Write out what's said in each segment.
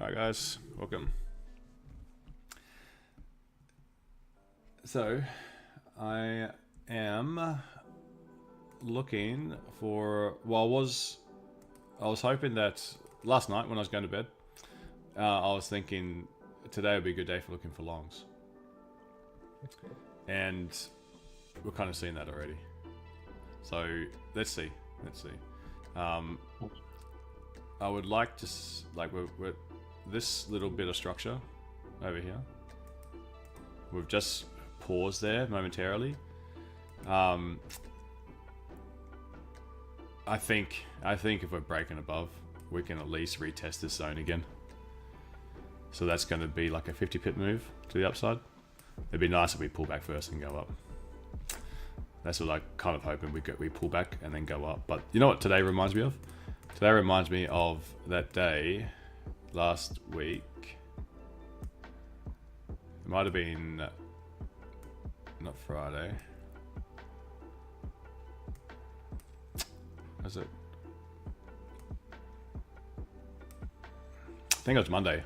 Alright guys, welcome. So, I am looking for, well, I was hoping that last night when I was going to bed, I was thinking today would be a good day for looking for longs. And we're kind of seeing that already. So, let's see. I would like to, like, we're this little bit of structure over here. We've just paused there momentarily. I think if we're breaking above, we can at least retest this zone again. So that's going to be like a 50 pip move to the upside. It'd be nice if we pull back first and go up. That's what I kind of hoping we pull back and then go up. But you know what today reminds me of? Today reminds me of that day last week. It might have been not Friday. Was it? I think it was Monday.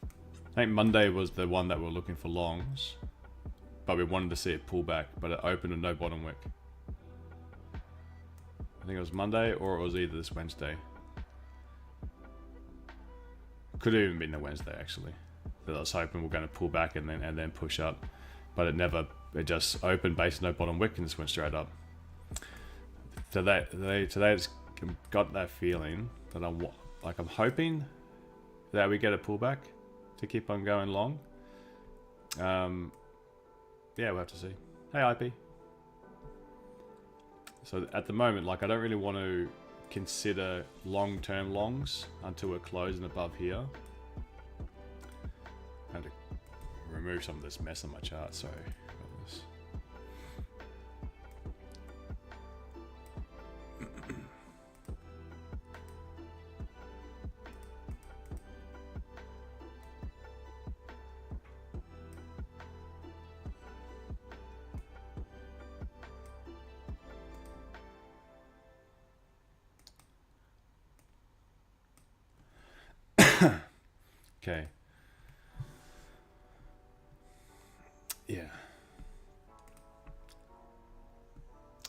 I think Monday was the one that we were looking for longs, but we wanted to see it pull back, but it opened with no bottom wick. I think it was Monday, or it was either this Wednesday. Could have even been the Wednesday actually. That I was hoping we're going to pull back and then push up, but it never. It just opened base no bottom wick and just went straight up. Today it's got that feeling that I'm hoping that we get a pullback to keep on going long. Yeah, we'll have to see. Hey IP. So at the moment, like, I don't really want to consider long-term longs until we're closing above here. I had to remove some of this mess on my chart, sorry about this. Okay. Yeah.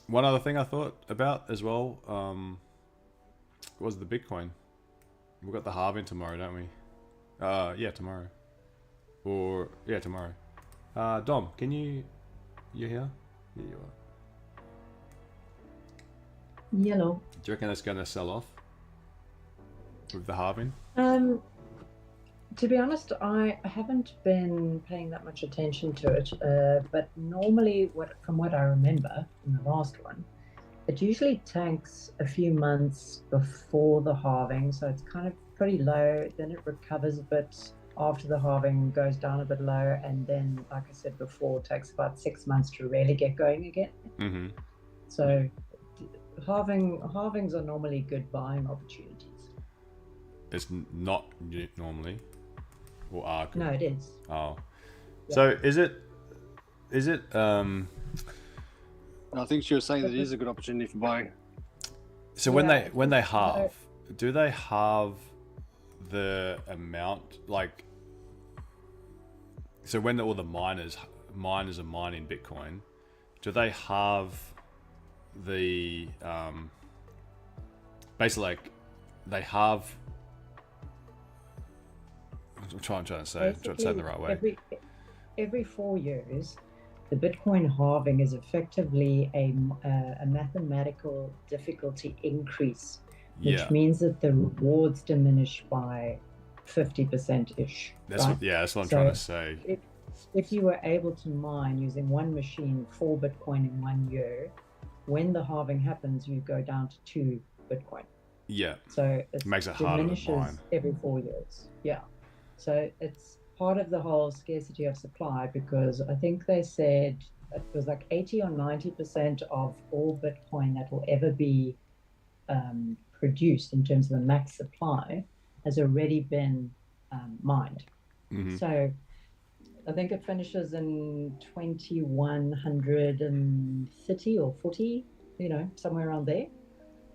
One other thing I thought about as well was the Bitcoin. We've got the halving tomorrow, don't we? Yeah, tomorrow. Or yeah, tomorrow. Dom, can you here? Yeah, you are. Yellow. Do you reckon that's going to sell off with the halving? To be honest, I haven't been paying that much attention to it, but normally, from what I remember in the last one, it usually tanks a few months before the halving, so it's kind of pretty low, then it recovers a bit after the halving, goes down a bit low, and then, like I said before, it takes about 6 months to really get going again. Mm-hmm. So halvings are normally good buying opportunities. It's not normally. Or are good. No, it is. Oh. Yeah. So is it I think she was saying that it is a good opportunity for buying. So when they halve, do they halve the amount, like, so when all the miners are mining Bitcoin, do they halve the basically, like, they halve, I'm trying to say it the right way. Every 4 years, the Bitcoin halving is effectively a mathematical difficulty increase, which means that the rewards diminish by 50%-ish. That's right? That's what I'm trying to say. If you were able to mine using one machine 4 Bitcoin in 1 year, when the halving happens, you go down to 2 Bitcoin. Yeah. So it makes it harder to mine every 4 years. Yeah. So it's part of the whole scarcity of supply, because I think they said it was like 80 or 90% of all Bitcoin that will ever be produced in terms of the max supply has already been mined. Mm-hmm. So I think it finishes in 2130 or 40, somewhere around there.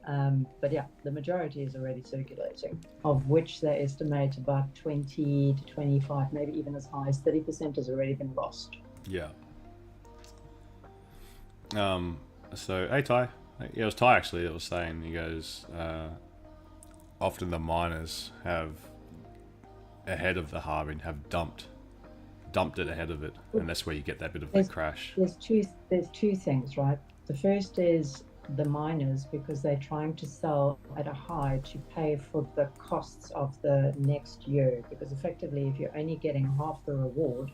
But yeah, the majority is already circulating, of which they estimate about 20 to 25, maybe even as high as 30% has already been lost. Yeah. So, hey Ty. Yeah, it was Ty actually that was saying, he goes, often the miners have, ahead of the halving, have dumped it ahead of it, and that's where you get that bit of the crash. There's two things, right? The first is the miners, because they're trying to sell at a high to pay for the costs of the next year, because effectively if you're only getting half the reward,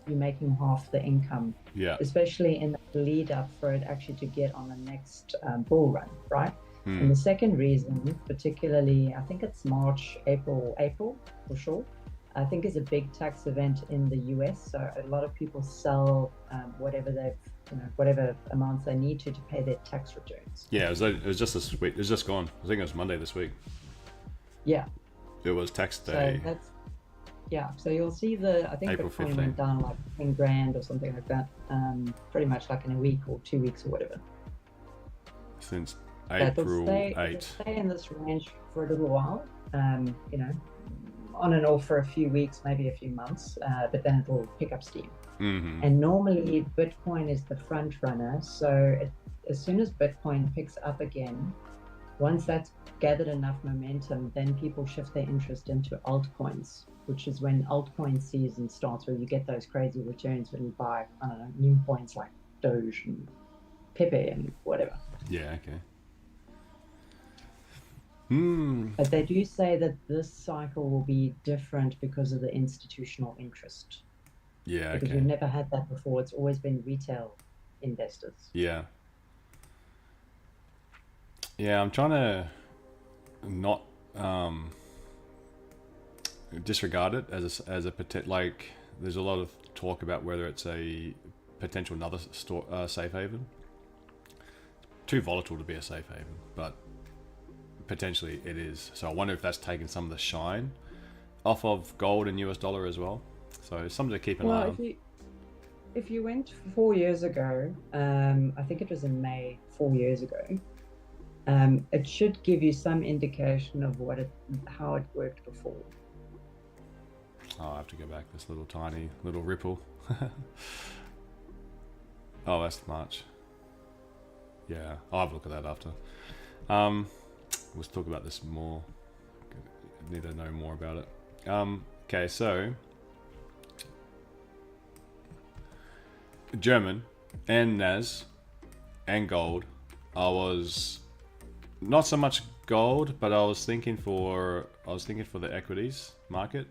you're making half the income. Yeah. Especially in the lead up for it actually to get on the next bull run, right? And the second reason, particularly, I think it's March, April for sure, I think is a big tax event in the US. So a lot of people sell whatever whatever amounts they need to pay their tax returns. Yeah, it was just this week. It was just gone. I think it was Monday this week. Yeah. It was tax day. So so you'll see I think April Bitcoin 15th. went down like 10 grand or something like that, pretty much like in a week or 2 weeks or whatever. Since April 8th. It'll stay in this range for a little while, on and off for a few weeks, maybe a few months, but then it'll pick up steam. Mm-hmm. And normally Bitcoin is the front runner. So as soon as Bitcoin picks up again, once that's gathered enough momentum, then people shift their interest into altcoins, which is when altcoin season starts, where you get those crazy returns when you buy, I don't know, new coins like Doge and Pepe and whatever. Yeah, okay. But they do say that this cycle will be different because of the institutional interest. Yeah, because we've never had that before. It's always been retail investors. Yeah. Yeah, I'm trying to not disregard it as a potential. Like, there's a lot of talk about whether it's a potential another safe haven. Too volatile to be a safe haven, but potentially it is. So I wonder if that's taken some of the shine off of gold and US dollar as well. So it's something to keep an eye on. If you went 4 years ago, I think it was in May 4 years ago, it should give you some indication of how it worked before. I'll have to go back. This tiny little ripple. Oh, that's March. Yeah, I'll have a look at that after. We'll talk about this more. I need to know more about it. Okay, so German and NAS and gold. I was not so much gold, but I was thinking for the equities market.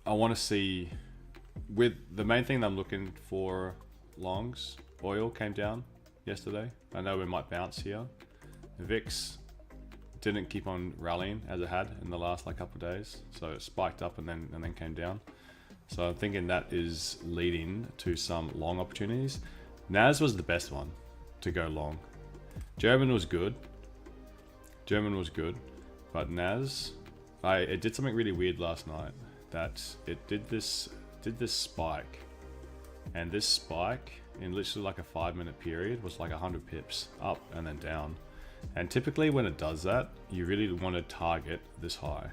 I want to see, with the main thing that I'm looking for, longs. Oil came down yesterday. I know we might bounce here. VIX didn't keep on rallying as it had in the last couple of days, so it spiked up and then came down. So I'm thinking that is leading to some long opportunities. NAS was the best one to go long. German was good, but NAS, it did something really weird last night. That it did this spike, and this spike in literally like a 5-minute period was like 100 pips up and then down. And typically when it does that, you really want to target this high.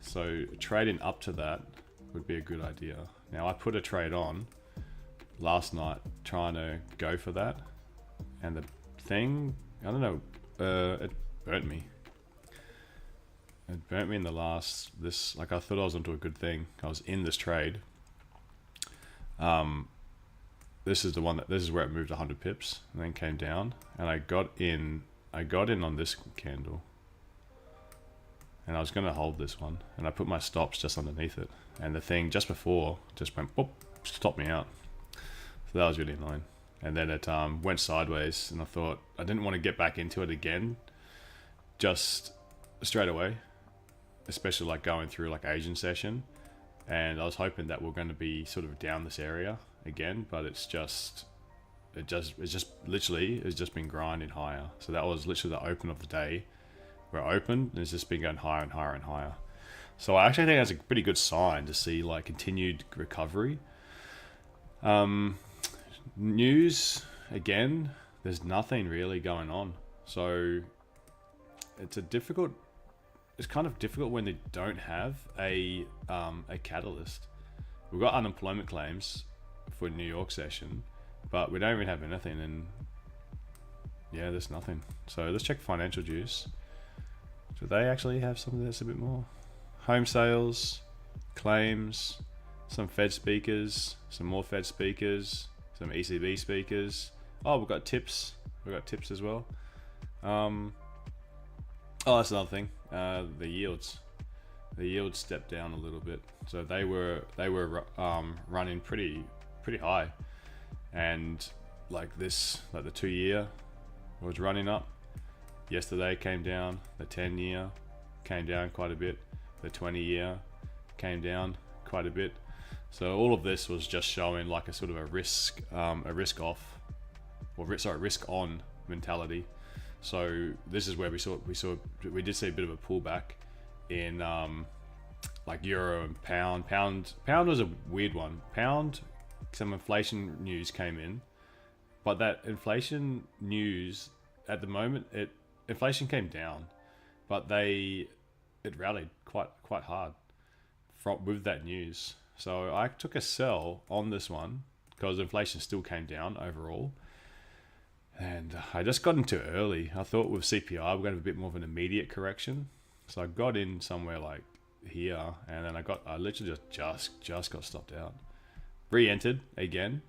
So trading up to that would be a good idea. Now I put a trade on last night trying to go for that, and the thing, I don't know, it burnt me. It burnt me in the last, I thought I was onto a good thing. I was in this trade. This is where it moved 100 pips and then came down, and I got in on this candle, and I was going to hold this one, and I put my stops just underneath it, and the thing just before just went boop, stopped me out. So that was really annoying. And then it went sideways, and I thought I didn't want to get back into it again just straight away, especially going through Asian session, and I was hoping that we're going to be sort of down this area again, but it's just been grinding higher. So that was literally the open of the day where it opened, and it's just been going higher and higher and higher. So I actually think that's a pretty good sign to see continued recovery. News again, there's nothing really going on. So it's kind of difficult when they don't have a catalyst. We've got unemployment claims for New York session, but we don't even have anything, and yeah, there's nothing. So let's check financial dues. Do they actually have something that's a bit more? Home sales, claims, some Fed speakers, some more Fed speakers, some ECB speakers. Oh, we've got tips. We've got tips as well. Oh, that's another thing. The yields. The yields stepped down a little bit. So they were running pretty high, and like the 2-year was running up. Yesterday came down. The 10-year came down quite a bit. The 20-year came down quite a bit. So all of this was just showing like a sort of a risk off, or risk on mentality. So this is where we did see a bit of a pullback in like euro and pound. Pound was a weird one. Pound, some inflation news came in, but that inflation news at the moment, inflation came down, but it rallied quite hard with that news. So I took a sell on this one because inflation still came down overall. And I just got into early. I thought with CPI, we're going to have a bit more of an immediate correction. So I got in somewhere like here, and then I literally just got stopped out. Re-entered again.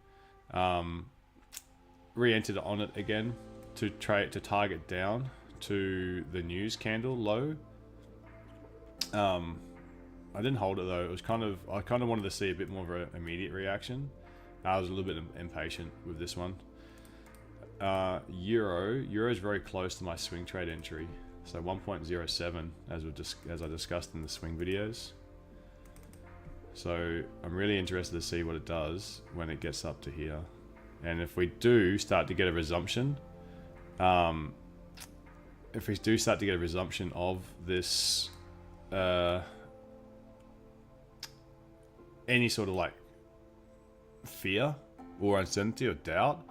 Re-entered on it again to target down to the news candle low. I didn't hold it though. It was I kind of wanted to see a bit more of an immediate reaction. I was a little bit impatient with this one. Euro is very close to my swing trade entry, so 1.07 as I discussed in the swing videos. So I'm really interested to see what it does when it gets up to here, and if we do start to get a resumption, of this any sort of like fear or uncertainty or doubt,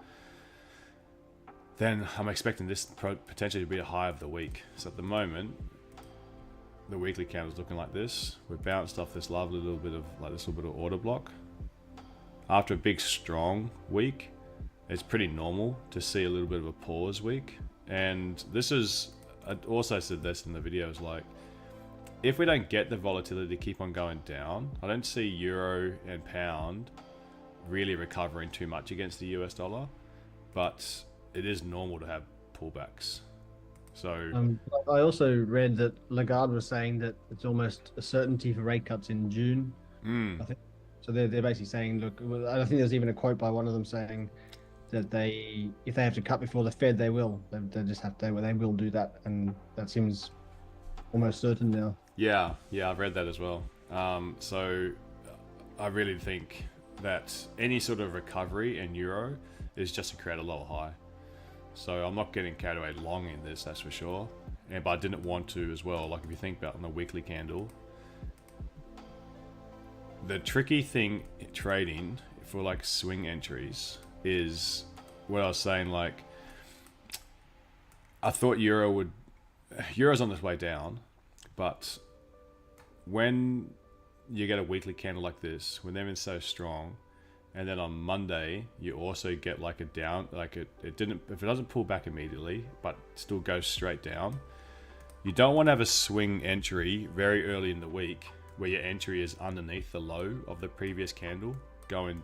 then I'm expecting this potentially to be a high of the week. So at the moment, the weekly candle is looking like this. We bounced off this lovely little bit of order block. After a big strong week, it's pretty normal to see a little bit of a pause week. And I also said this in the videos, like, if we don't get the volatility to keep on going down, I don't see euro and pound really recovering too much against the US dollar, but it is normal to have pullbacks. So I also read that Lagarde was saying that it's almost a certainty for rate cuts in June. I think so. They're basically saying, look, I think there's even a quote by one of them saying that if they have to cut before the Fed, they will. They just have to. They will do that, and that seems almost certain now. Yeah, I've read that as well. So I really think that any sort of recovery in euro is just to create a lower high. So I'm not getting carried away long in this, that's for sure. But I didn't want to as well. Like if you think about on the weekly candle, the tricky thing trading for like swing entries is what I was saying. Like I thought Euro's on its way down, but when you get a weekly candle like this, when they've been so strong, and then on Monday you also get like a down, like if it doesn't pull back immediately but still goes straight down, you don't want to have a swing entry very early in the week where your entry is underneath the low of the previous candle going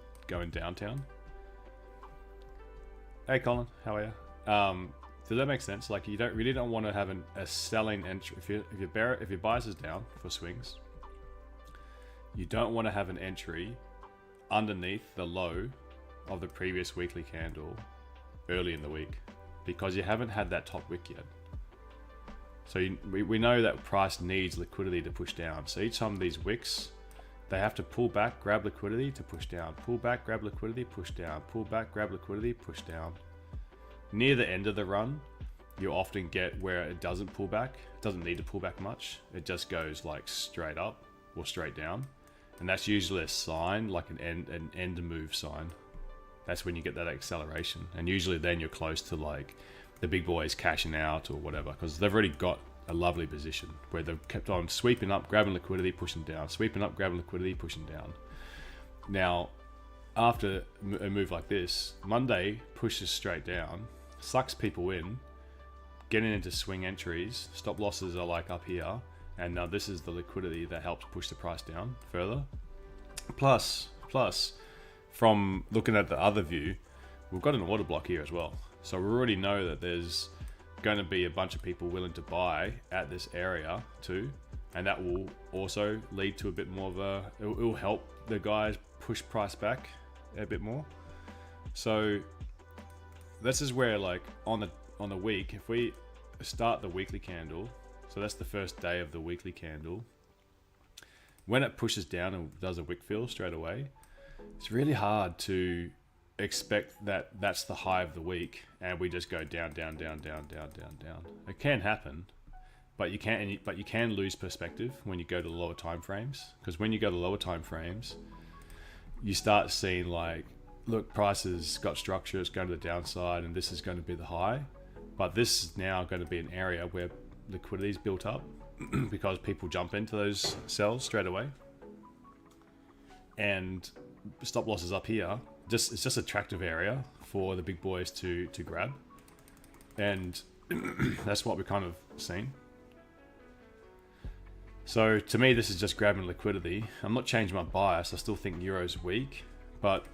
downtown. Hey Colin, how are you? Does that make sense? Like you really don't want to have a selling entry if your bias is down for swings. You don't want to have an entry underneath the low of the previous weekly candle early in the week, because you haven't had that top wick yet. So we know that price needs liquidity to push down. So each time these wicks, they have to pull back, grab liquidity to push down, pull back, grab liquidity, push down, pull back, grab liquidity, push down. Near the end of the run, you often get where it doesn't pull back. It doesn't need to pull back much. It just goes like straight up or straight down. And that's usually a sign, like an end move sign. That's when you get that acceleration, and usually then you're close to like the big boys cashing out or whatever, because they've already got a lovely position where they've kept on sweeping up, grabbing liquidity, pushing down, sweeping up, grabbing liquidity, pushing down. Now, after a move like this, Monday pushes straight down, sucks people in, getting into swing entries, stop losses are like up here, and now this is the liquidity that helps push the price down further. Plus, from looking at the other view, we've got an order block here as well. So we already know that there's going to be a bunch of people willing to buy at this area too, and that will also lead to a bit more of it will help the guys push price back a bit more. So this is where, like, on the week, if we start the weekly candle, so that's the first day of the weekly candle, when it pushes down and does a wick fill straight away, it's really hard to expect that that's the high of the week and we just go down. It can happen, but you can lose perspective when you go to the lower time frames, because when you go to lower time frames, you start seeing like, look, prices got structure, it's going to the downside, and this is going to be the high, but this is now going to be an area where liquidity is built up because people jump into those sells straight away, and stop losses up here. It's just attractive area for the big boys to grab, and that's what we're kind of seeing. So to me, this is just grabbing liquidity. I'm not changing my bias. I still think Euro's weak, but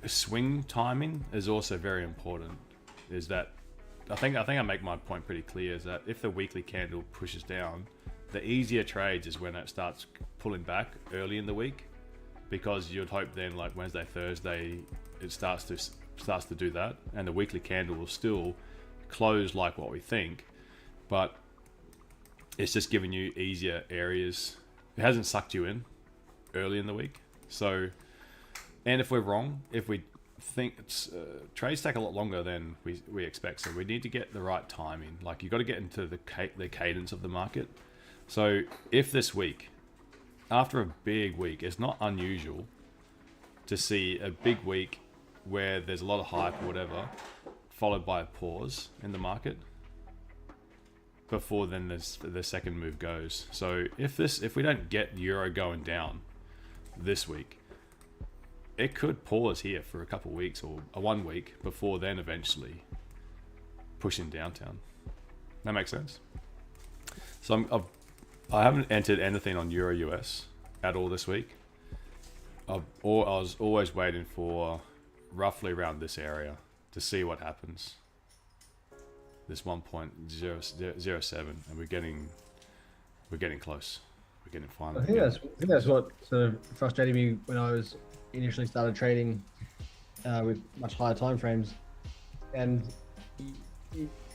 swing timing is also very important. Is that I think I make my point pretty clear, is that if the weekly candle pushes down, the easier trades is when it starts pulling back early in the week, because you'd hope then like Wednesday, Thursday, it starts to do that, and the weekly candle will still close like what we think, but it's just giving you easier areas. It hasn't sucked you in early in the week. So, and if we're wrong, if we think it's trades take a lot longer than we expect, so we need to get the right timing. Like, you got to get into the cadence of the market. So if this week, after a big week, it's not unusual to see a big week where there's a lot of hype or whatever, followed by a pause in the market before then the second move goes. So if we don't get Euro going down this week, it could pause here for a couple of weeks or a 1 week before then eventually pushing downtown. That makes sense. So I haven't entered anything on Euro US at all this week. I was always waiting for roughly around this area to see what happens. This 1.007, and we're getting close. We're getting finally. I think that's what sort of frustrated me when I was initially started trading with much higher time frames, and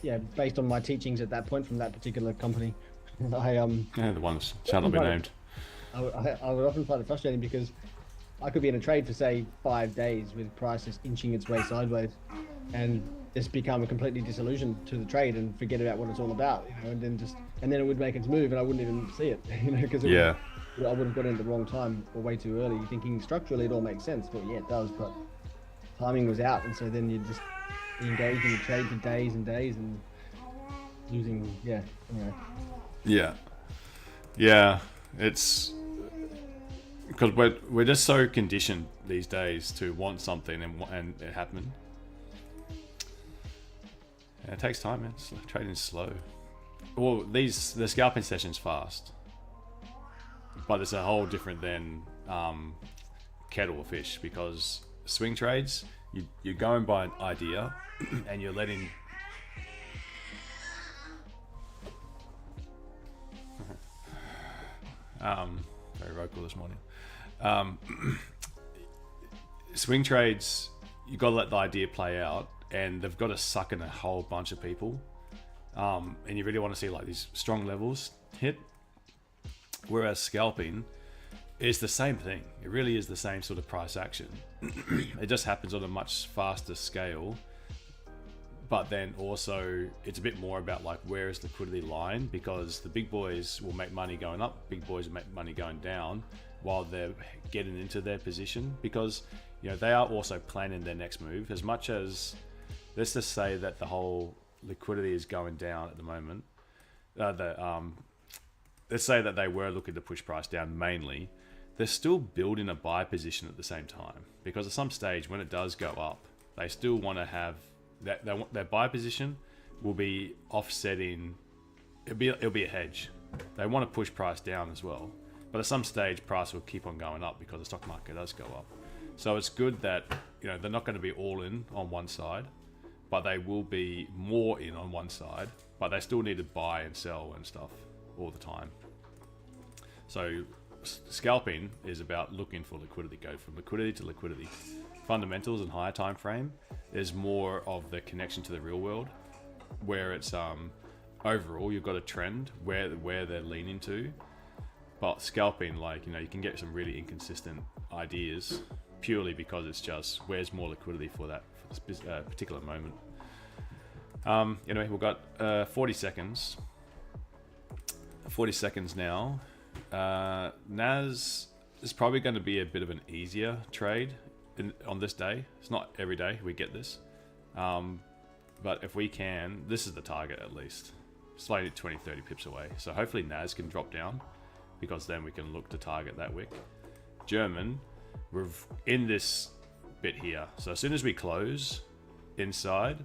yeah, based on my teachings at that point from that particular company, the ones shall not be named. I would often find it frustrating because I could be in a trade for say 5 days with prices inching its way sideways, and just become completely disillusioned to the trade and forget about what it's all about, and then it would make its move and I wouldn't even see it, because I would have got in at the wrong time or way too early, thinking structurally it all makes sense. Well, yeah, it does, but timing was out, and so then you just engage in the trade for days and days and losing. It's because we're just so conditioned these days to want something and it happened. It takes time, man. Trading's slow. Well, the scalping session's fast, but it's a whole different than kettle or fish, because swing trades, you're going by an idea and you're letting very vocal this morning. Swing trades, you got to let the idea play out, and they've got to suck in a whole bunch of people, and you really want to see like these strong levels hit. Whereas scalping is the same thing. It really is the same sort of price action. It just happens on a much faster scale, but then also it's a bit more about like, where is liquidity lying, because the big boys will make money going up, big boys will make money going down, while they're getting into their position, because they are also planning their next move. As much as, let's just say that the whole liquidity is going down at the moment, let's say that they were looking to push price down mainly, they're still building a buy position at the same time, because at some stage when it does go up, they still want to have that, their buy position will be offsetting. It'll be a hedge. They want to push price down as well, but at some stage price will keep on going up because the stock market does go up. So it's good that they're not going to be all in on one side, but they will be more in on one side, but they still need to buy and sell and stuff all the time. So scalping is about looking for liquidity, go from liquidity to liquidity. Fundamentals and higher time frame is more of the connection to the real world, where it's overall you've got a trend where they're leaning to. But scalping, you can get some really inconsistent ideas purely because it's just where's more liquidity for this particular moment. Anyway, we've got 40 seconds. 40 seconds now. NAS is probably going to be a bit of an easier trade on this day. It's not every day we get this, but if we can, this is the target at least. Slightly 20-30 pips away. So hopefully NAS can drop down, because then we can look to target that wick. German, we're in this bit here. So as soon as we close inside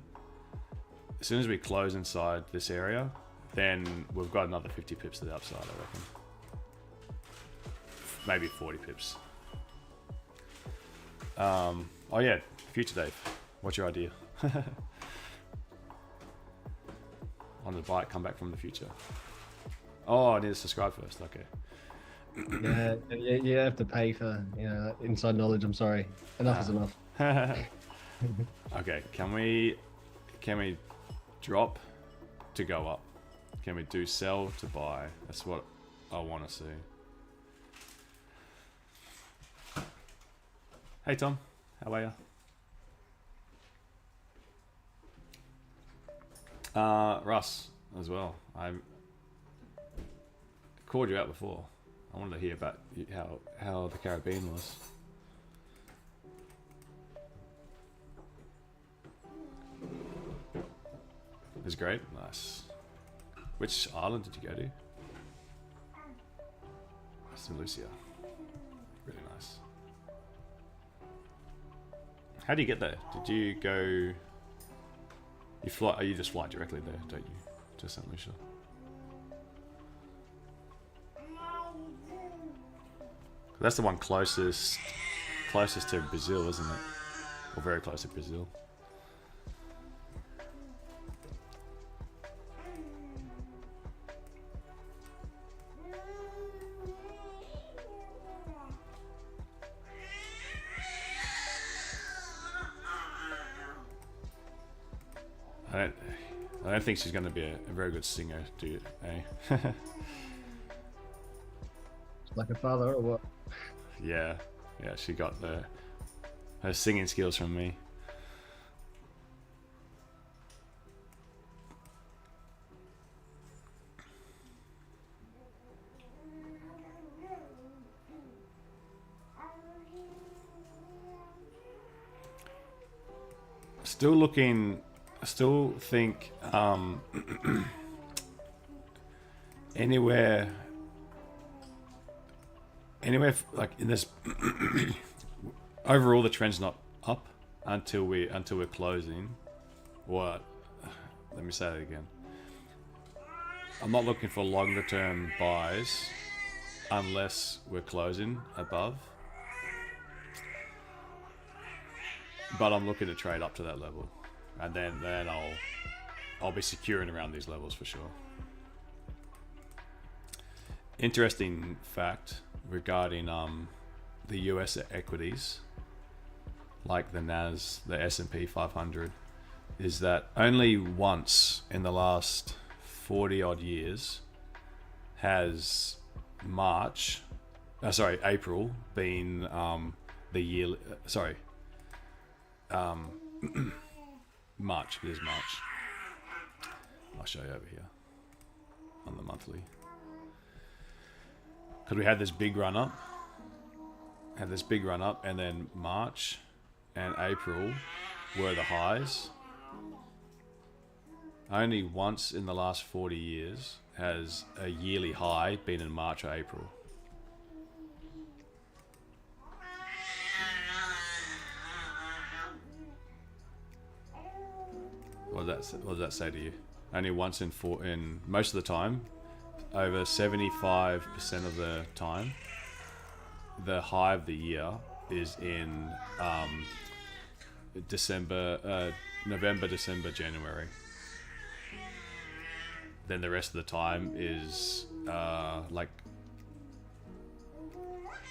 this area, then we've got another 50 pips to the upside, I reckon. Maybe 40 pips. Oh yeah, future Dave, what's your idea? On the bike, come back from the future. Oh, I need to subscribe first. Okay. Yeah, you have to pay for inside knowledge. I'm sorry. Enough is enough. Okay, can we drop to go up? Can we do sell to buy? That's what I want to see. Hey Tom, how are you? Russ as well. I called you out before. I wanted to hear about how the Caribbean was. It was great. Nice. Which island did you go to? St. Lucia. Really nice. How do you get there? Did you go? You fly? You just fly directly there, don't you? To St. Lucia. That's the one closest to Brazil, isn't it? Or very close to Brazil. I don't think she's going to be a very good singer, do you? Eh? Like her father or what? Yeah, she got her singing skills from me. Still think anywhere like in this overall the trend's not up until we're closing. What? Let me say that again. I'm not looking for longer term buys unless we're closing above. But I'm looking to trade up to that level. And then I'll be securing around these levels for sure. Interesting fact regarding the US equities, like the NAS, the S&P 500, is that only once in the last 40 odd years has April been the year. March. It is March. I'll show you over here on the monthly. Because we had this big run up had this big run up, and then March and April were the highs. Only once in the last 40 years has a yearly high been in March or April. What does that say to you? Only once in most of the time, over 75% of the time, the high of the year is in November, December, January. Then the rest of the time is I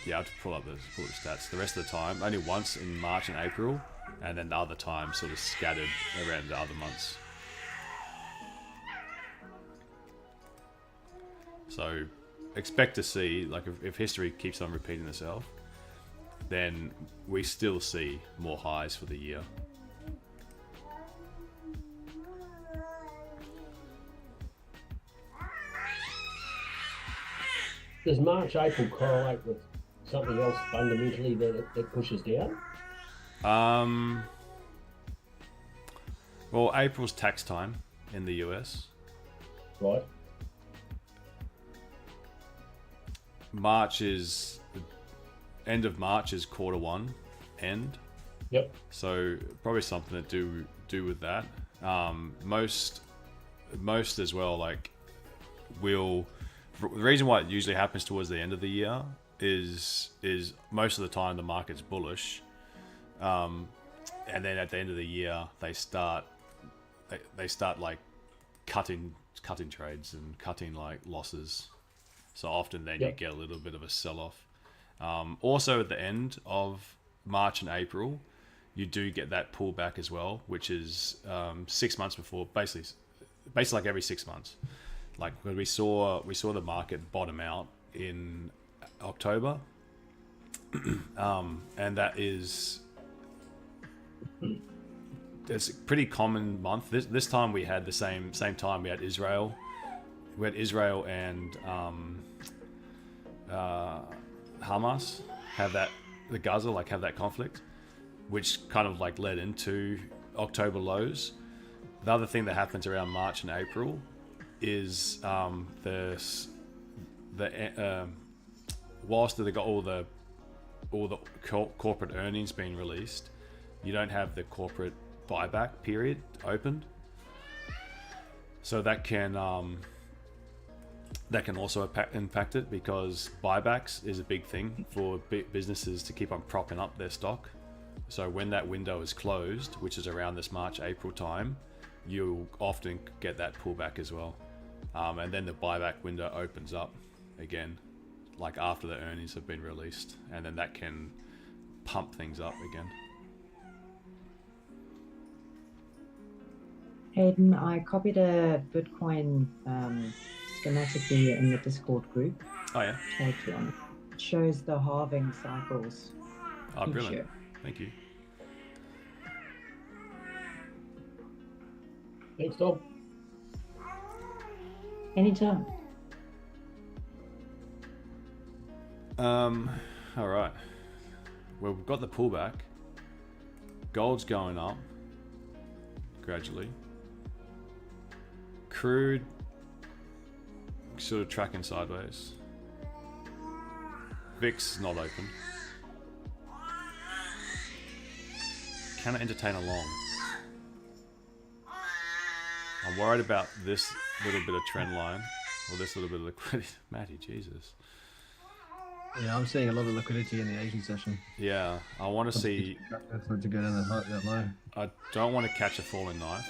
have to pull up the stats. The rest of the time, only once in March and April, and then the other time sort of scattered around the other months. So expect to see, like, if history keeps on repeating itself, then we still see more highs for the year. Does March, April correlate with something else fundamentally that it pushes down? Well, April's tax time in the US. Right. End of March is quarter one end. Yep. So probably something to do with that. Most as well, like, the reason why it usually happens towards the end of the year is most of the time the market's bullish, and then at the end of the year they start like cutting trades and cutting like losses. So often then you get a little bit of a sell-off. Also at the end of March and April, you do get that pullback as well, which is 6 months before, basically like every 6 months. Like when we saw the market bottom out in October, and it's a pretty common month. This time we had the same time we had Israel. We had Israel and Hamas have the Gaza have that conflict, which kind of like led into October lows. The other thing that happens around March and April is whilst they got all the corporate earnings being released, you don't have the corporate buyback period opened, so that can also impact it, because buybacks is a big thing for businesses to keep on propping up their stock. So when that window is closed, which is around this March-April time, you'll often get that pullback as well. And then the buyback window opens up again, like after the earnings have been released, and then that can pump things up again. Hayden, I copied a Bitcoin schematic for you in the Discord group. Oh yeah. It shows the halving cycles. Oh, brilliant. Year. Thank you. Thanks, Tom. Anytime. All right. Well, we've got the pullback. Gold's going up gradually. Crude sort of tracking sideways. VIX is not open. Can I entertain a long? I'm worried about this little bit of trend line, or this little bit of liquidity. Matty, Jesus. Yeah, I'm seeing a lot of liquidity in the Asian session. Yeah, I want to see. For it to go down that low. I don't want to catch a falling knife.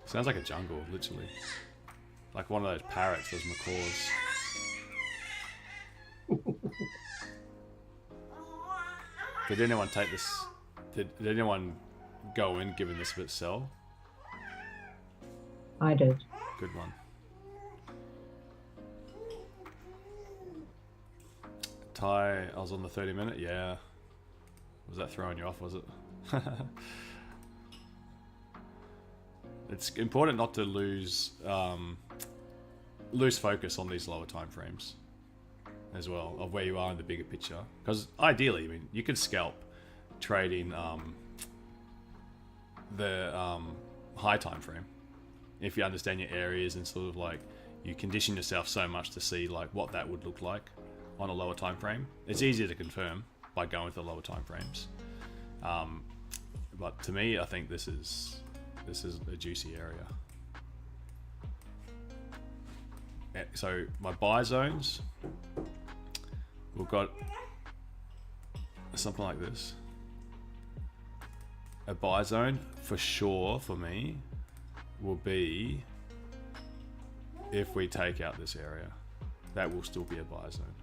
Sounds like a jungle, literally. Like one of those parrots, those macaws. Did anyone take this? Did anyone go in given this a bit sell? I did. Good one. Ty, I was on the 30-minute. Yeah. Was that throwing you off? Was it? it's important not to lose focus on these lower time frames as well, of where you are in the bigger picture. Because ideally, I mean, you could scalp trading the high time frame if you understand your areas and sort of like you condition yourself so much to see like what that would look like on a lower time frame. It's easier to confirm by going with the lower time frames. But to me, I think this is a juicy area. So my buy zones, we've got something like this. A buy zone for sure for me will be if we take out this area. That will still be a buy zone.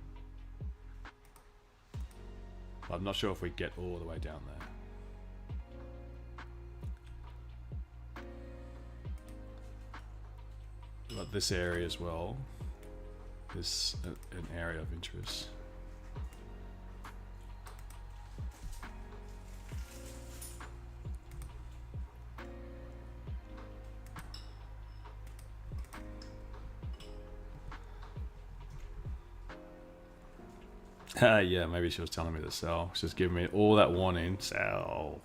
But I'm not sure if we get all the way down there. But this area as well is an area of interest. Yeah, maybe she was telling me to sell. She's giving me all that warning. Sell.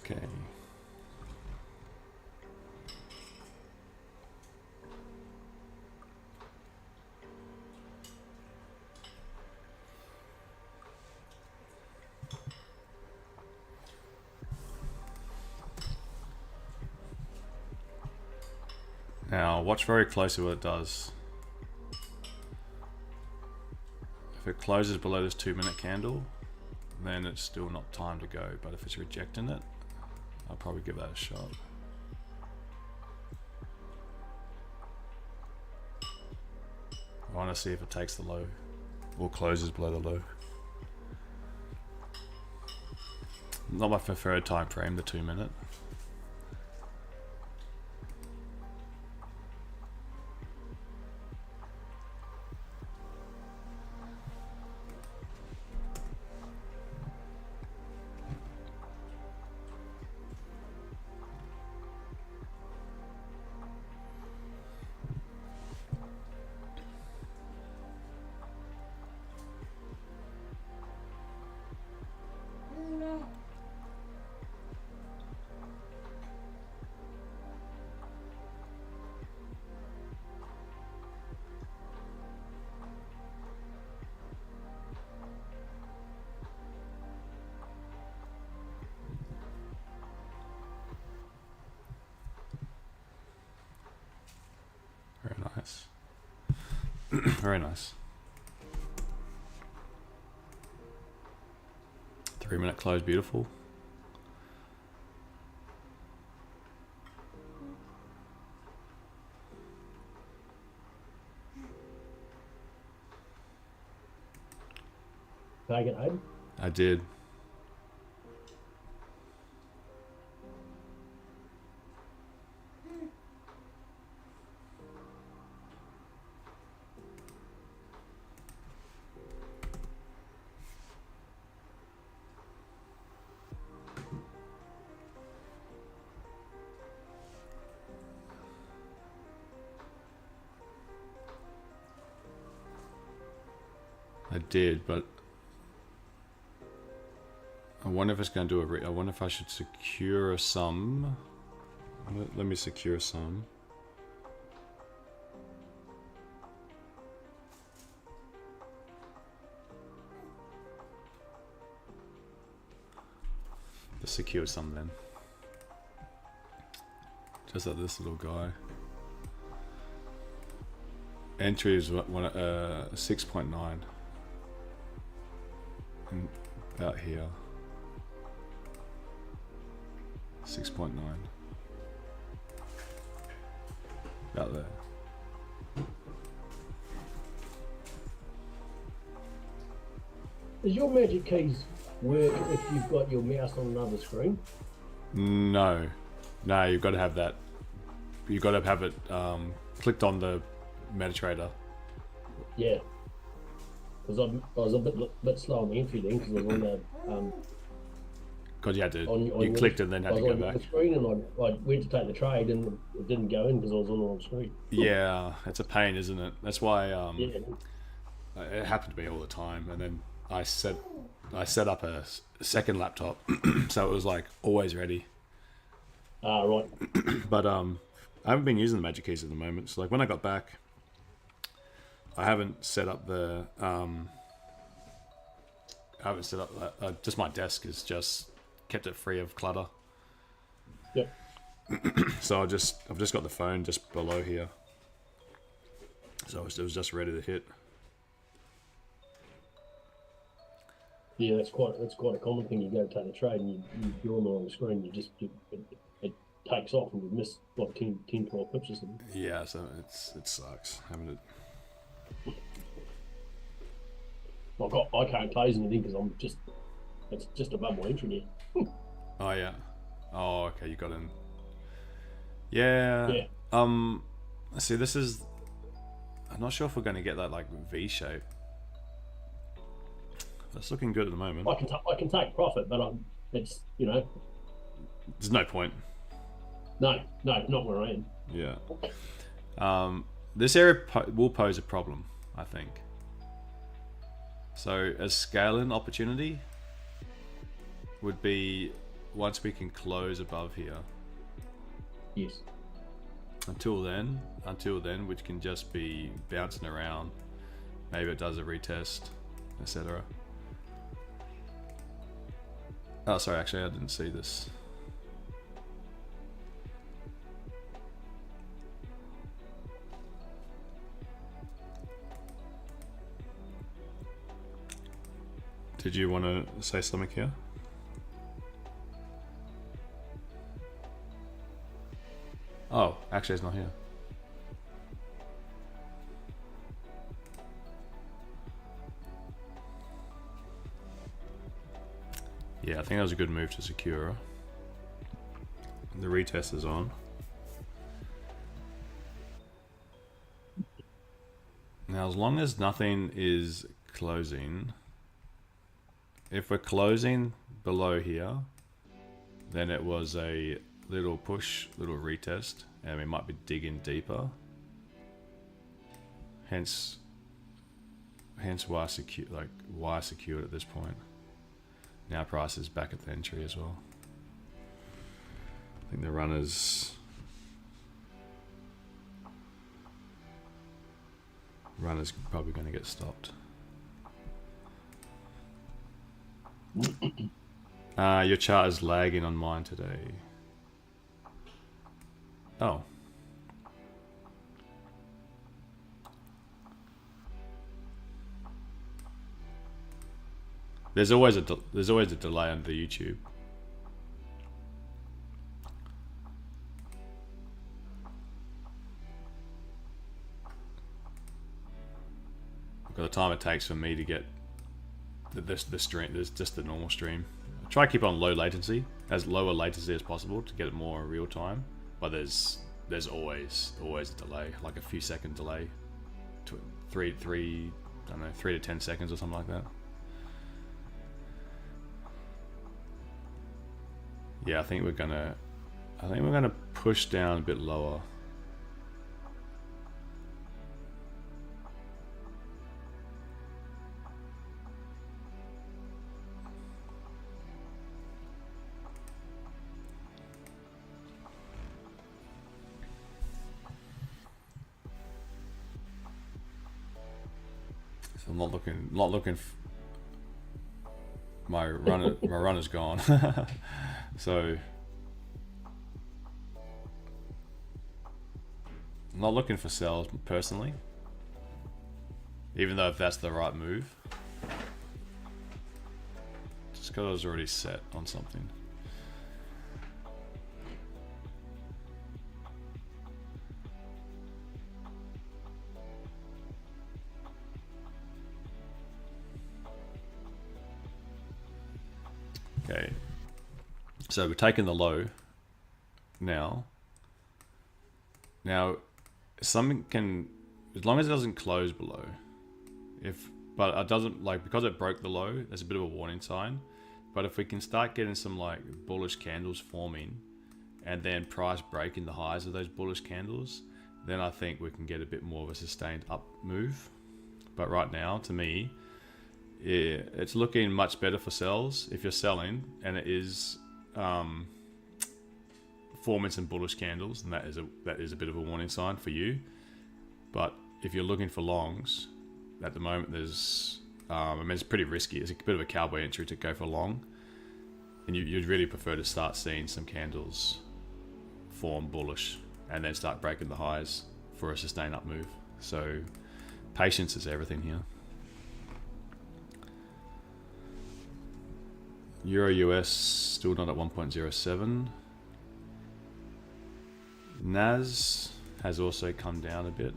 Okay. Now watch very closely what it does. If it closes below this 2-minute candle, then it's still not time to go. But if it's rejecting it, I'll probably give that a shot. I want to see if it takes the low or closes below the low. Not my preferred time frame, the 2-minute. Very nice. Very nice. 3-minute close, beautiful. Did I get home? I did. I did, but I wonder if it's going to do I wonder if I should secure some. Let me secure some. Just secure some then. Just like this little guy. Entry is 6.9. And about here. 6.9. About there. Does your magic keys work if you've got your mouse on another screen? No, you've got to have that. You've got to have it clicked on the MetaTrader. Yeah. Because I was a bit slow on the entry then, because I was on the Because you had to, you clicked and then had to go back. The screen, and I went to take the trade and it didn't go in because I was on the wrong screen. Yeah, it's a pain, isn't it? That's why Yeah. it happened to me all the time. And then I set up a second laptop, so it was like always ready. Right. But I haven't been using the magic keys at the moment. So like when I got back, I haven't set up the just my desk is just kept it free of clutter. Yep. So I've just got the phone just below here, so it was just ready to hit. Yeah, that's quite a common thing. You go to take the trade and you're on the wrong screen. It takes off and you miss like 10, 12 pips or something. Yeah, so it sucks having it. Like I can't close anything because it's just above my entry now. Oh yeah. Oh okay, you got in. Yeah. Yeah. See, this is. I'm not sure if we're going to get that like V shape. That's looking good at the moment. I can take profit, but it's There's no point. No, not where I am. Yeah. This area will pose a problem, I think. So a scaling opportunity would be once we can close above here. Yes. Until then, we can just be bouncing around. Maybe it does a retest, etc. Oh, sorry, actually I didn't see this. Did you want to say something here? Oh, actually it's not here. Yeah, I think that was a good move to secure. The retest is on. Now, as long as nothing is closing, if we're closing below here, then it was a little push, little retest, and we might be digging deeper. Hence why why secured at this point. Now price is back at the entry as well. I think the runner's probably going to get stopped. Your chart is lagging on mine today. Oh. There's always a delay under YouTube. Look at the time it takes for me to get the stream. There's just the normal stream. I try to keep it on low latency, as lower latency as possible to get it more real time. But there's always a delay, like a few second delay, 3 to 10 seconds or something like that. Yeah, I think we're gonna push down a bit lower. So I'm not looking. My runner's gone. So I'm not looking for sells personally, even though if that's the right move, just because I was already set on something. Okay, so we're taking the low now. Now, something can, as long as it doesn't close below, but it doesn't, like, because it broke the low, there's a bit of a warning sign. But if we can start getting some like bullish candles forming, and then price breaking the highs of those bullish candles, then I think we can get a bit more of a sustained up move. But right now, to me, yeah, it's looking much better for sells if you're selling, and it is forming some bullish candles, and that is a bit of a warning sign for you. But if you're looking for longs, at the moment there's I mean, it's pretty risky. It's a bit of a cowboy entry to go for long, and you'd really prefer to start seeing some candles form bullish and then start breaking the highs for a sustained up move. So patience is everything here. Euro US still not at 1.07. NAS has also come down a bit.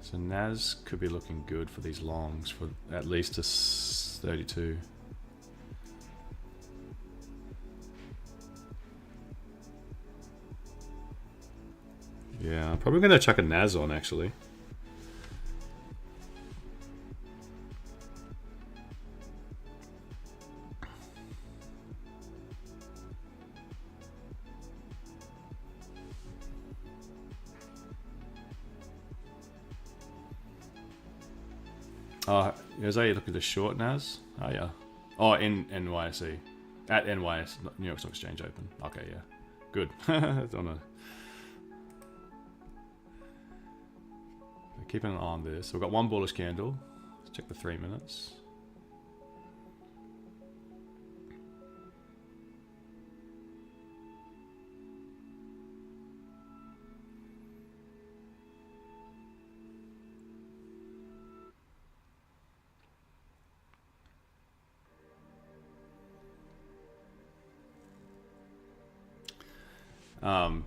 So NAS could be looking good for these longs for at least a 32. Yeah, I'm probably going to chuck a NAS on actually. Oh, Jose, you look at the short NAS? Oh, yeah. Oh, in NYSE. At NYS, New York Stock Exchange open. Okay, yeah. Good. Don't know. Keeping an eye on this. We've got one bullish candle. Let's check the 3 minutes.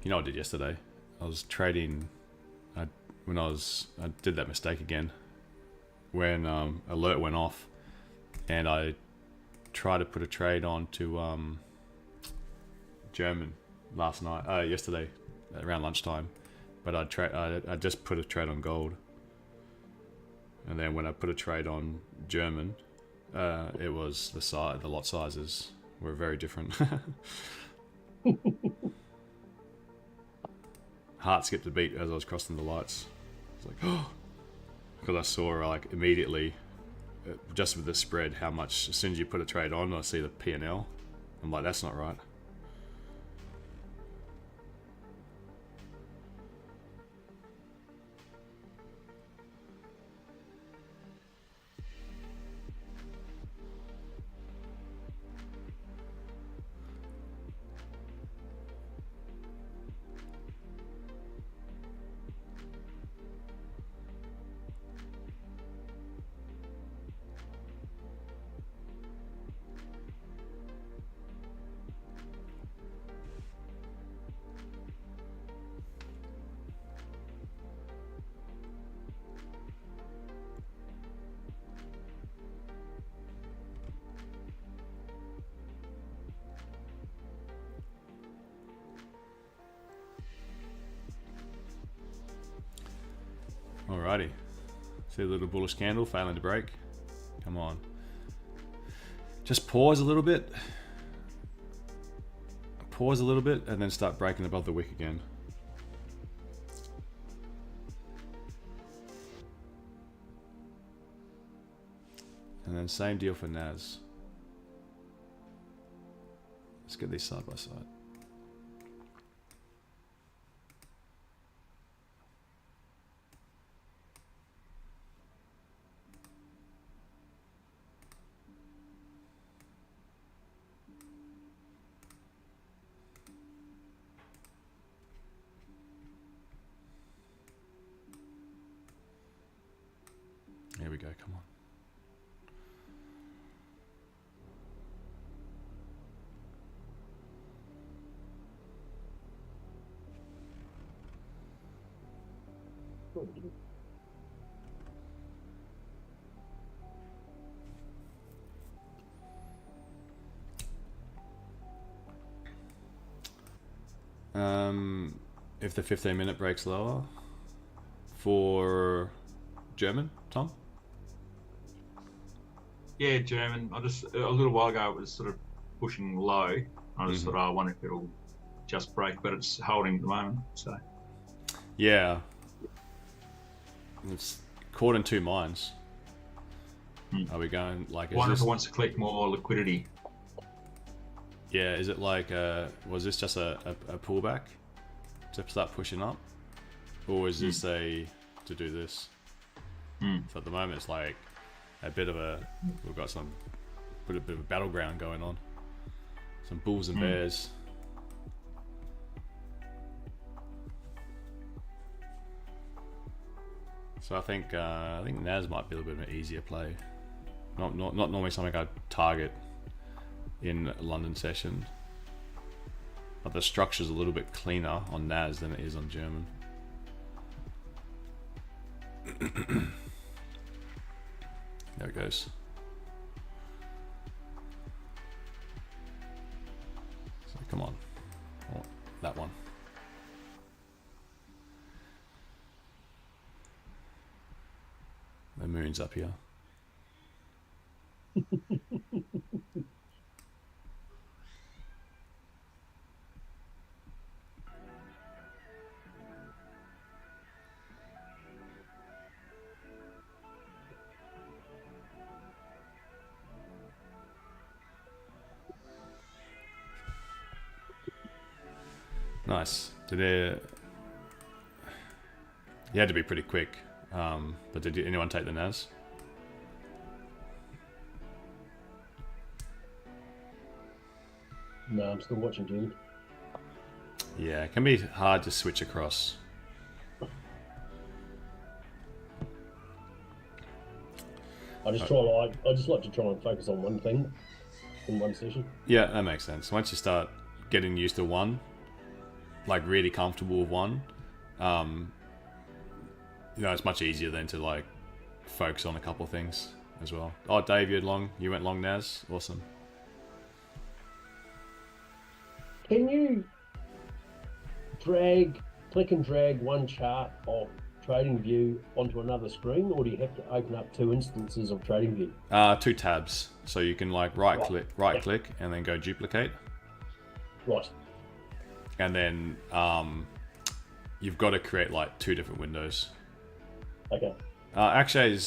You know what I did yesterday? I was trading when I did that mistake again when alert went off, and I tried to put a trade on to German yesterday around lunchtime, but I just put a trade on gold, and then when I put a trade on German, it was the lot sizes were very different. Heart skipped a beat as I was crossing the lights. It's like, oh, because I saw like immediately, just with the spread, how much as soon as you put a trade on, I see the P&L. I'm like, that's not right. Alrighty. See the little bullish candle failing to break. Come on. Just pause a little bit. Pause a little bit and then start breaking above the wick again. And then same deal for NAS. Let's get these side by side. go, come on. If the 15-minute breaks lower for German, Tom? Yeah, German. I just a little while ago it was sort of pushing low. I just thought, I wonder if it'll just break, but it's holding at the moment. So yeah, it's caught in two minds. Are we going like? One if it wants to collect more liquidity. Yeah, is it like was this just a pullback to start pushing up, or is this to do this? So at the moment it's like a bit of we've got a bit of a battleground going on, some bulls and bears. So I think NAS might be a little bit of an easier play, not normally something I'd target in a London session, but the structure's a little bit cleaner on NAS than it is on German. There it goes. So come on, oh, that one. The moon's up here. Nice. You had to be pretty quick. But did anyone take the NAS? No, I'm still watching Jimmy. Yeah, it can be hard to switch across. I just like to try and focus on one thing in one session. Yeah, that makes sense. Once you start getting used to one, like really comfortable with one, it's much easier then to like focus on a couple of things as well. Oh, Dave, you went long NAS. Awesome. Can you click and drag one chart of TradingView onto another screen, or do you have to open up two instances of TradingView? Two tabs. So you can like right click and then go duplicate. Right. And then you've got to create like two different windows. Okay. Akshay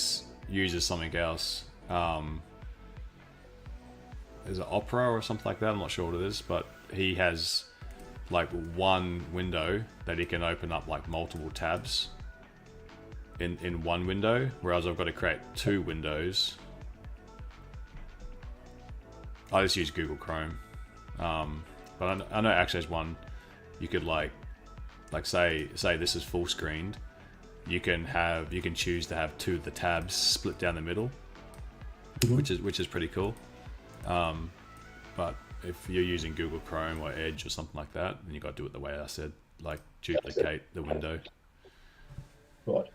uses something else. Is it Opera or something like that? I'm not sure what it is, but he has like one window that he can open up like multiple tabs in one window, whereas I've got to create two windows. I just use Google Chrome, but I know Akshay's one. You could like say this is full screened. You can choose to have two of the tabs split down the middle, which is pretty cool. But if you're using Google Chrome or Edge or something like that, then you got to do it the way I said, like duplicate the window. Right.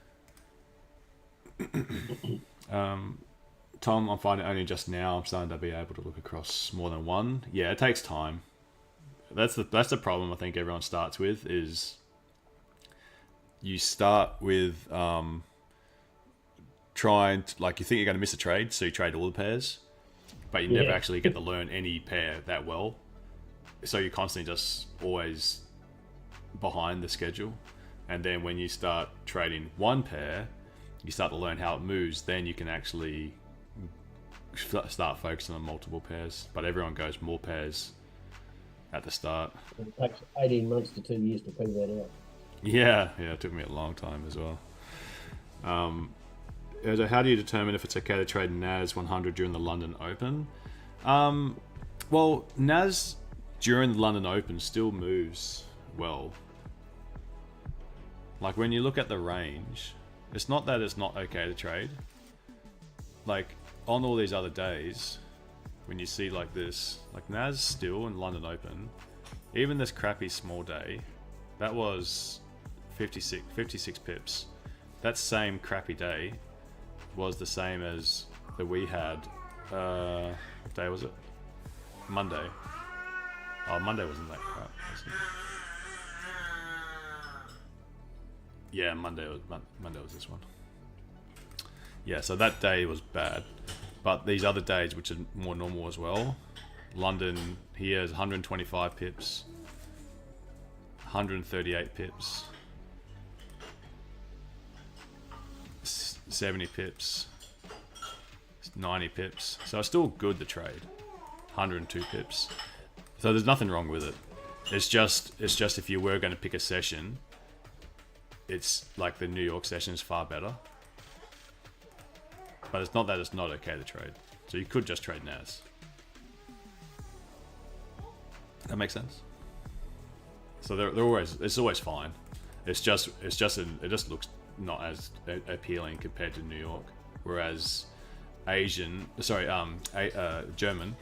Tom, I'm finding only just now I'm starting to be able to look across more than one. Yeah, it takes time. That's the problem I think everyone starts with is you start with trying to, like, you think you're going to miss a trade, so you trade all the pairs, but you never actually get to learn any pair that well. So you're constantly just always behind the schedule. And then when you start trading one pair, you start to learn how it moves, then you can actually start focusing on multiple pairs. But everyone goes more pairs at the start. It takes 18 months to 2 years to figure that out. Yeah, it took me a long time as well. So how do you determine if it's okay to trade NAS 100 during the London Open? Well, NAS during the London Open still moves well. Like when you look at the range, it's not that it's not okay to trade. like on all these other days, when you see like this, like NAS still in London Open, even this crappy small day, that was 56 pips. That same crappy day was the same as that we had. What day was it? Monday. Oh, Monday wasn't that crap. Was it? Yeah, Monday was this one. Yeah, so that day was bad, but these other days, which are more normal as well, London here is 125 pips, 138 pips, 70 pips, 90 pips. So it's still good to trade. 102 pips. So there's nothing wrong with it. It's just if you were going to pick a session, it's like the New York session is far better. But it's not that it's not okay to trade. So you could just trade NAS. That makes sense. So it's always fine. It just looks not as appealing compared to New York. Whereas German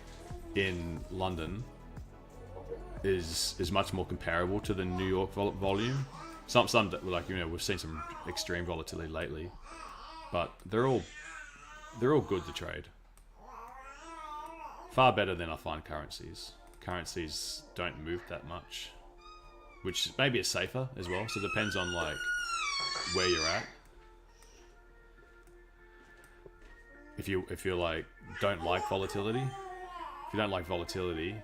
in London is much more comparable to the New York volume. Some like, you know, we've seen some extreme volatility lately, but they're all good to trade. Far better than I find currencies. Currencies don't move that much, which maybe is safer as well. So it depends on like where you're at. If you're like don't like volatility, if you don't like volatility,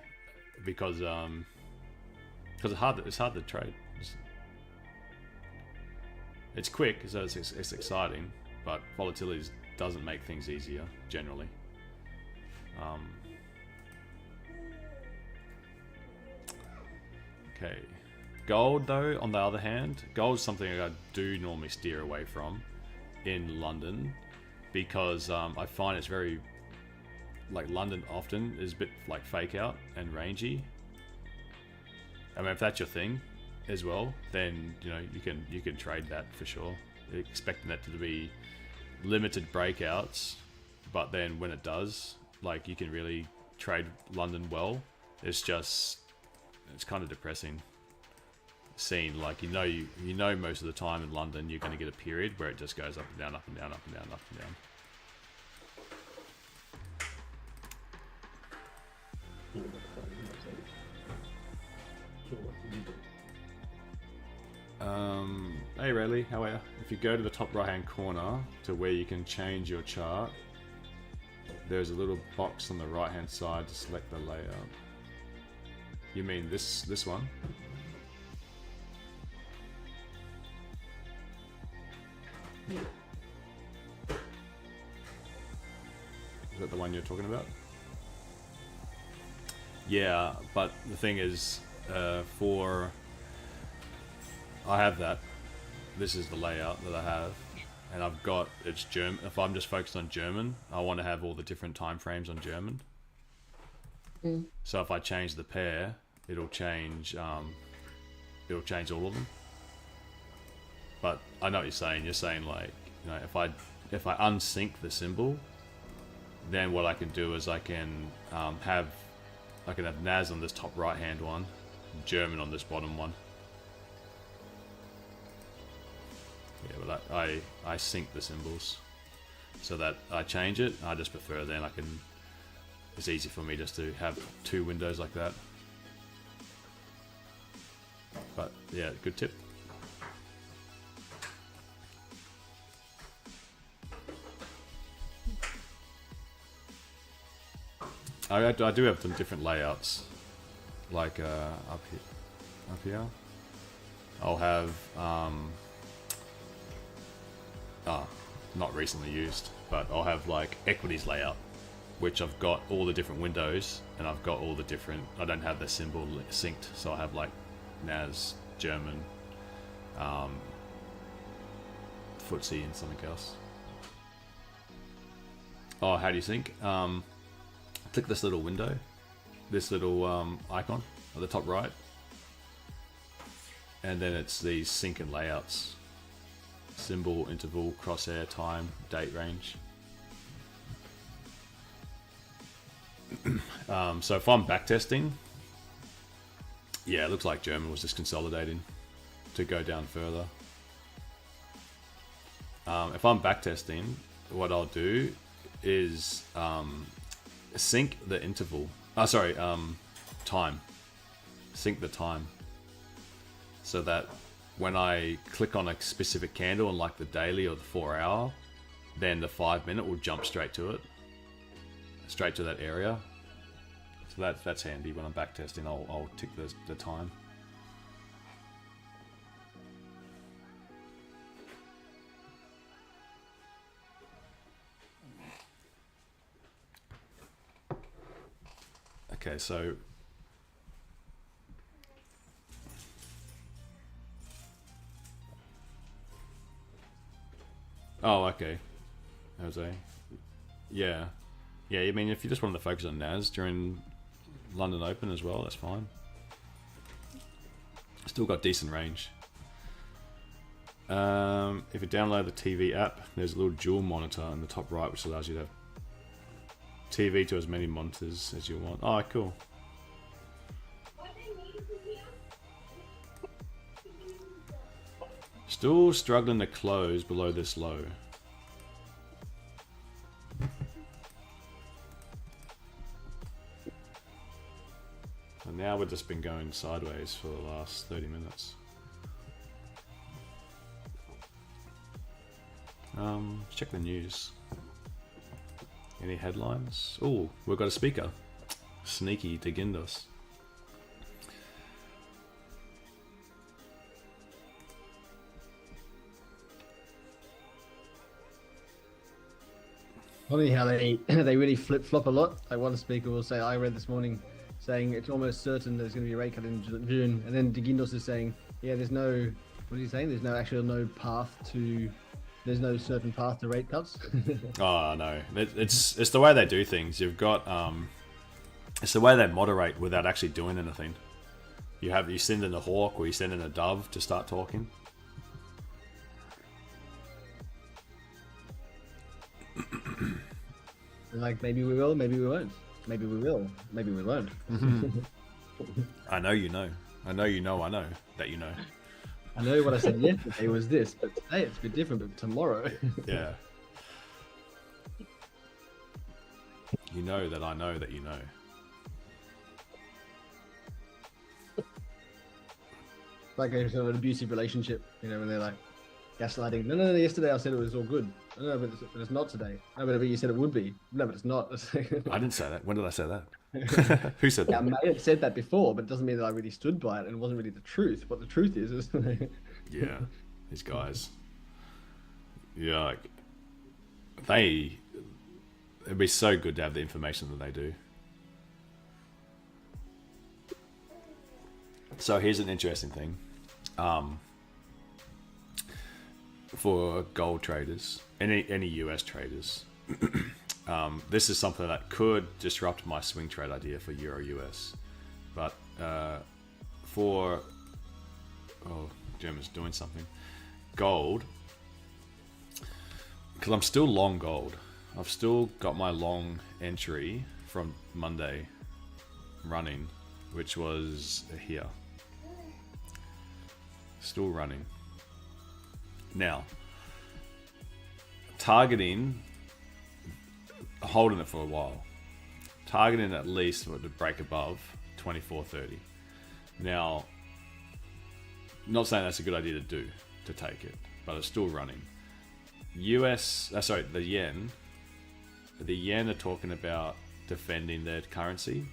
because it's hard to trade. It's quick, so it's exciting, but volatility doesn't make things easier generally. Okay, gold though, on the other hand, gold's something I do normally steer away from in London, because I find it's very, like, London often is a bit like fake out and rangy. I mean, if that's your thing as well, then you know you can trade that for sure, expecting that to be limited breakouts, but then when it does, like, you can really trade London well. It's kind of depressing seeing, like, you know most of the time in London you're going to get a period where it just goes up and down, up and down, up and down, up and down. Hey Rayleigh, how are you? If you go to the top right hand corner to where you can change your chart, there's a little box on the right hand side to select the layout. You mean this one? Is that the one you're talking about? Yeah, but the thing is, I have that. This is the layout that I have, and I've got, it's German. If I'm just focused on German, I want to have all the different time frames on German. So if I change the pair, it'll change all of them. But I know what you're saying. You're saying, like, you know, if I unsync the symbol, then what I can do is I can have NAS on this top right hand one, German on this bottom one. Yeah, but I sync the symbols so that I change it. I just prefer then it's easy for me just to have two windows like that. But yeah, good tip. I do have some different layouts, like up here. I'll have not recently used, but I'll have like equities layout, which I've got all the different windows, and I've got all the different, I don't have the symbol synced, so I have like NAS, German, FTSE and something else. Oh, how do you sync? Click this little window, this little icon at the top right, and then it's these sync and layouts. Symbol, interval, crosshair, time, date range. So if I'm backtesting, yeah, it looks like German was just consolidating to go down further. If I'm backtesting, what I'll do is sync the interval. Time. Sync the time. So that when I click on a specific candle on like the daily or the 4 hour, then the 5 minute will jump straight to it. Straight to that area. So that's handy when I'm backtesting. I'll tick the time. Okay, so oh, okay. Jose. Yeah. Yeah, I mean, if you just wanted to focus on NAS during London Open as well, that's fine. Still got decent range. If you download the TV app, there's a little dual monitor in the top right, which allows you to have TV to as many monitors as you want. Oh, cool. Still struggling to close below this low. And now we've just been going sideways for the last 30 minutes. Check the news. Any headlines? Oh, we've got a speaker. Sneaky Digindos. Funny how they really flip flop a lot. Like one speaker will say, I read this morning saying it's almost certain there's going to be a rate cut in June, and then Digindos is saying, yeah, there's no, what are you saying? There's no certain path to rate cuts. Oh no, it's the way they do things. You've got it's the way they moderate without actually doing anything. You send in a hawk or you send in a dove to start talking. Like maybe we will, maybe we won't. Maybe we will, maybe we won't. I know you know. I know you know. I know that you know. I know what I said yesterday was this, but today it's a bit different. But tomorrow, yeah. You know that I know that you know. Like a sort of an abusive relationship, you know, when they're like gaslighting. No. Yesterday I said it was all good. No, but it's not today. No, but you said it would be. No, but it's not. I didn't say that. When did I say that? Who said that? I may have said that before, but it doesn't mean that I really stood by it, and it wasn't really the truth. What the truth is yeah, these guys. Yeah, like, it'd be so good to have the information that they do. So here's an interesting thing. For gold traders, any US traders, this is something that could disrupt my swing trade idea for Euro US. But German's doing something. Gold, because I'm still long gold. I've still got my long entry from Monday running, which was here. Still running. Now, targeting, holding it for a while, targeting at least to break above 24.30. Now, not saying that's a good idea to take it, but it's still running. The yen are talking about defending their currency.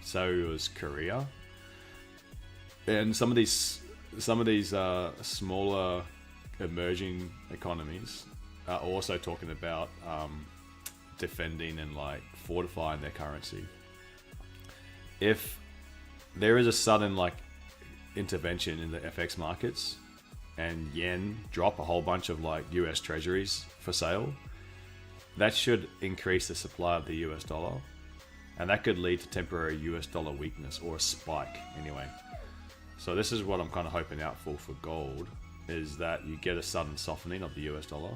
So was Korea, and some of these smaller emerging economies are also talking about defending and like fortifying their currency. If there is a sudden like intervention in the FX markets and yen drop a whole bunch of like US treasuries for sale, that should increase the supply of the US dollar, and that could lead to temporary US dollar weakness or a spike anyway. So this is what I'm kind of hoping out for gold, is that you get a sudden softening of the US dollar,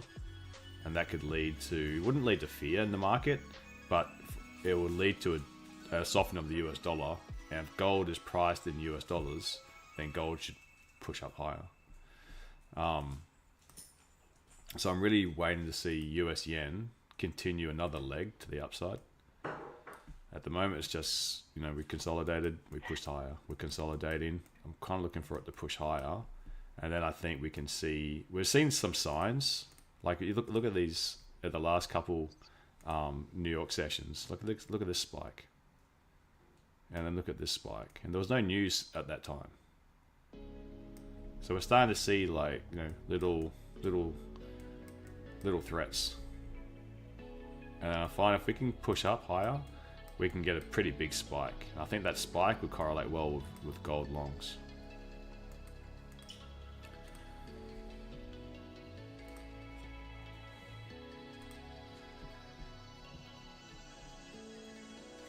and that could wouldn't lead to fear in the market, but it would lead to softening of the US dollar, and if gold is priced in US dollars, then gold should push up higher. So I'm really waiting to see US yen continue another leg to the upside. At the moment, it's just, you know, we consolidated, we pushed higher, we're consolidating. I'm kind of looking for it to push higher, and then I think we can see, we've seen some signs. Like you look at these at the last couple New York sessions. Look at this spike, and then look at this spike, and there was no news at that time. So we're starting to see, like, you know, little threats. And I find if we can push up higher, we can get a pretty big spike. And I think that spike would correlate well with gold longs.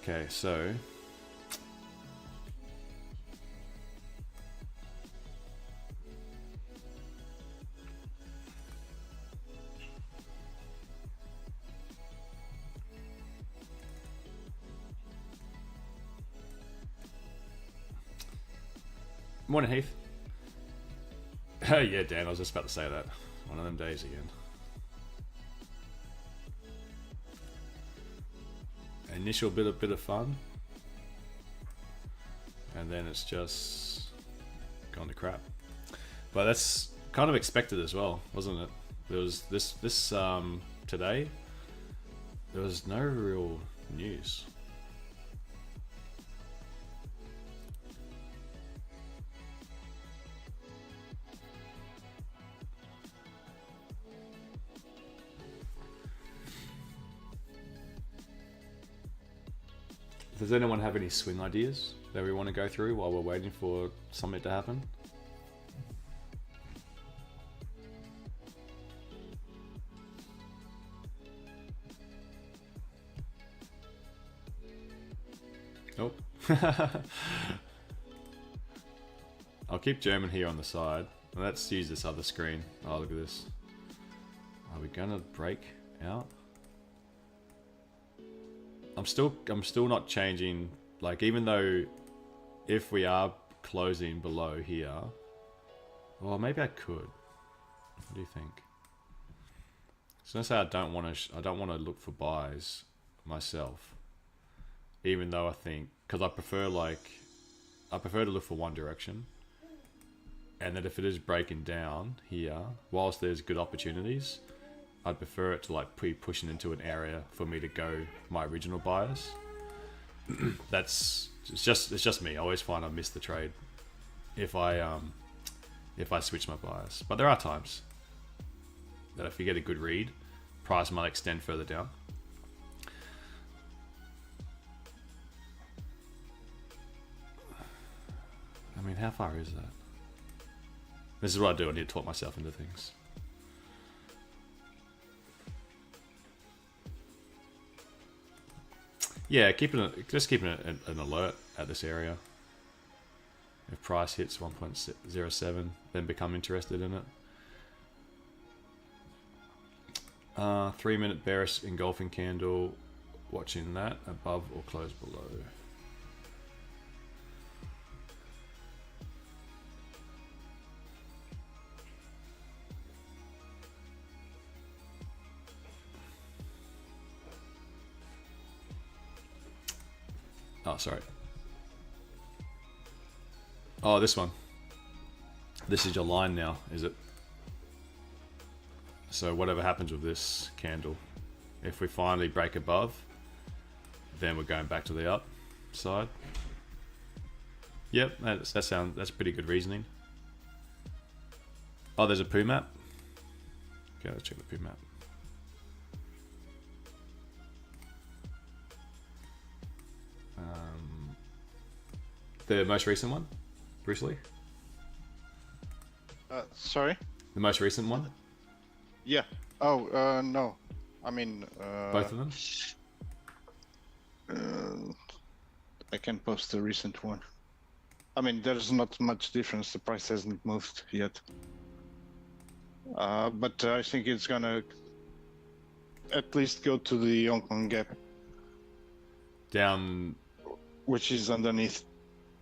Okay, so morning, Heath. Oh yeah, Dan, I was just about to say that. One of them days again. Initial bit of fun, and then it's just gone to crap. But that's kind of expected as well, wasn't it? There was this today. There was no real news. Does anyone have any swing ideas that we want to go through while we're waiting for something to happen? Nope. I'll keep German here on the side. Let's use this other screen. Oh, look at this. Are we gonna break out? I'm still not changing, like, even though if we are closing below here, well, maybe I could. What do you think? So let's say I don't want to look for buys myself, even though I think, because I prefer to look for one direction, and that if it is breaking down here, whilst there's good opportunities, I'd prefer it to like pushing into an area for me to go my original buyers. It's just me. I always find I miss the trade if I switch my buyers. But there are times that if you get a good read, price might extend further down. I mean, how far is that? This is what I do. I need to talk myself into things. Yeah, just keeping an alert at this area. If price hits 1.07, then become interested in it. 3 minute bearish engulfing candle, watching that above or close below. Oh, sorry. Oh, this one. This is your line now, is it? So whatever happens with this candle, if we finally break above, then we're going back to the upside. Yep, that's pretty good reasoning. Oh, there's a poo map. Okay, let's check the poo map. The most recent one, Bruce Lee? Sorry? The most recent one? Yeah. Oh, no. I mean... both of them? I can post the recent one. I mean, there's not much difference. The price hasn't moved yet. But I think it's gonna at least go to the Hong Kong gap. Down Which is underneath.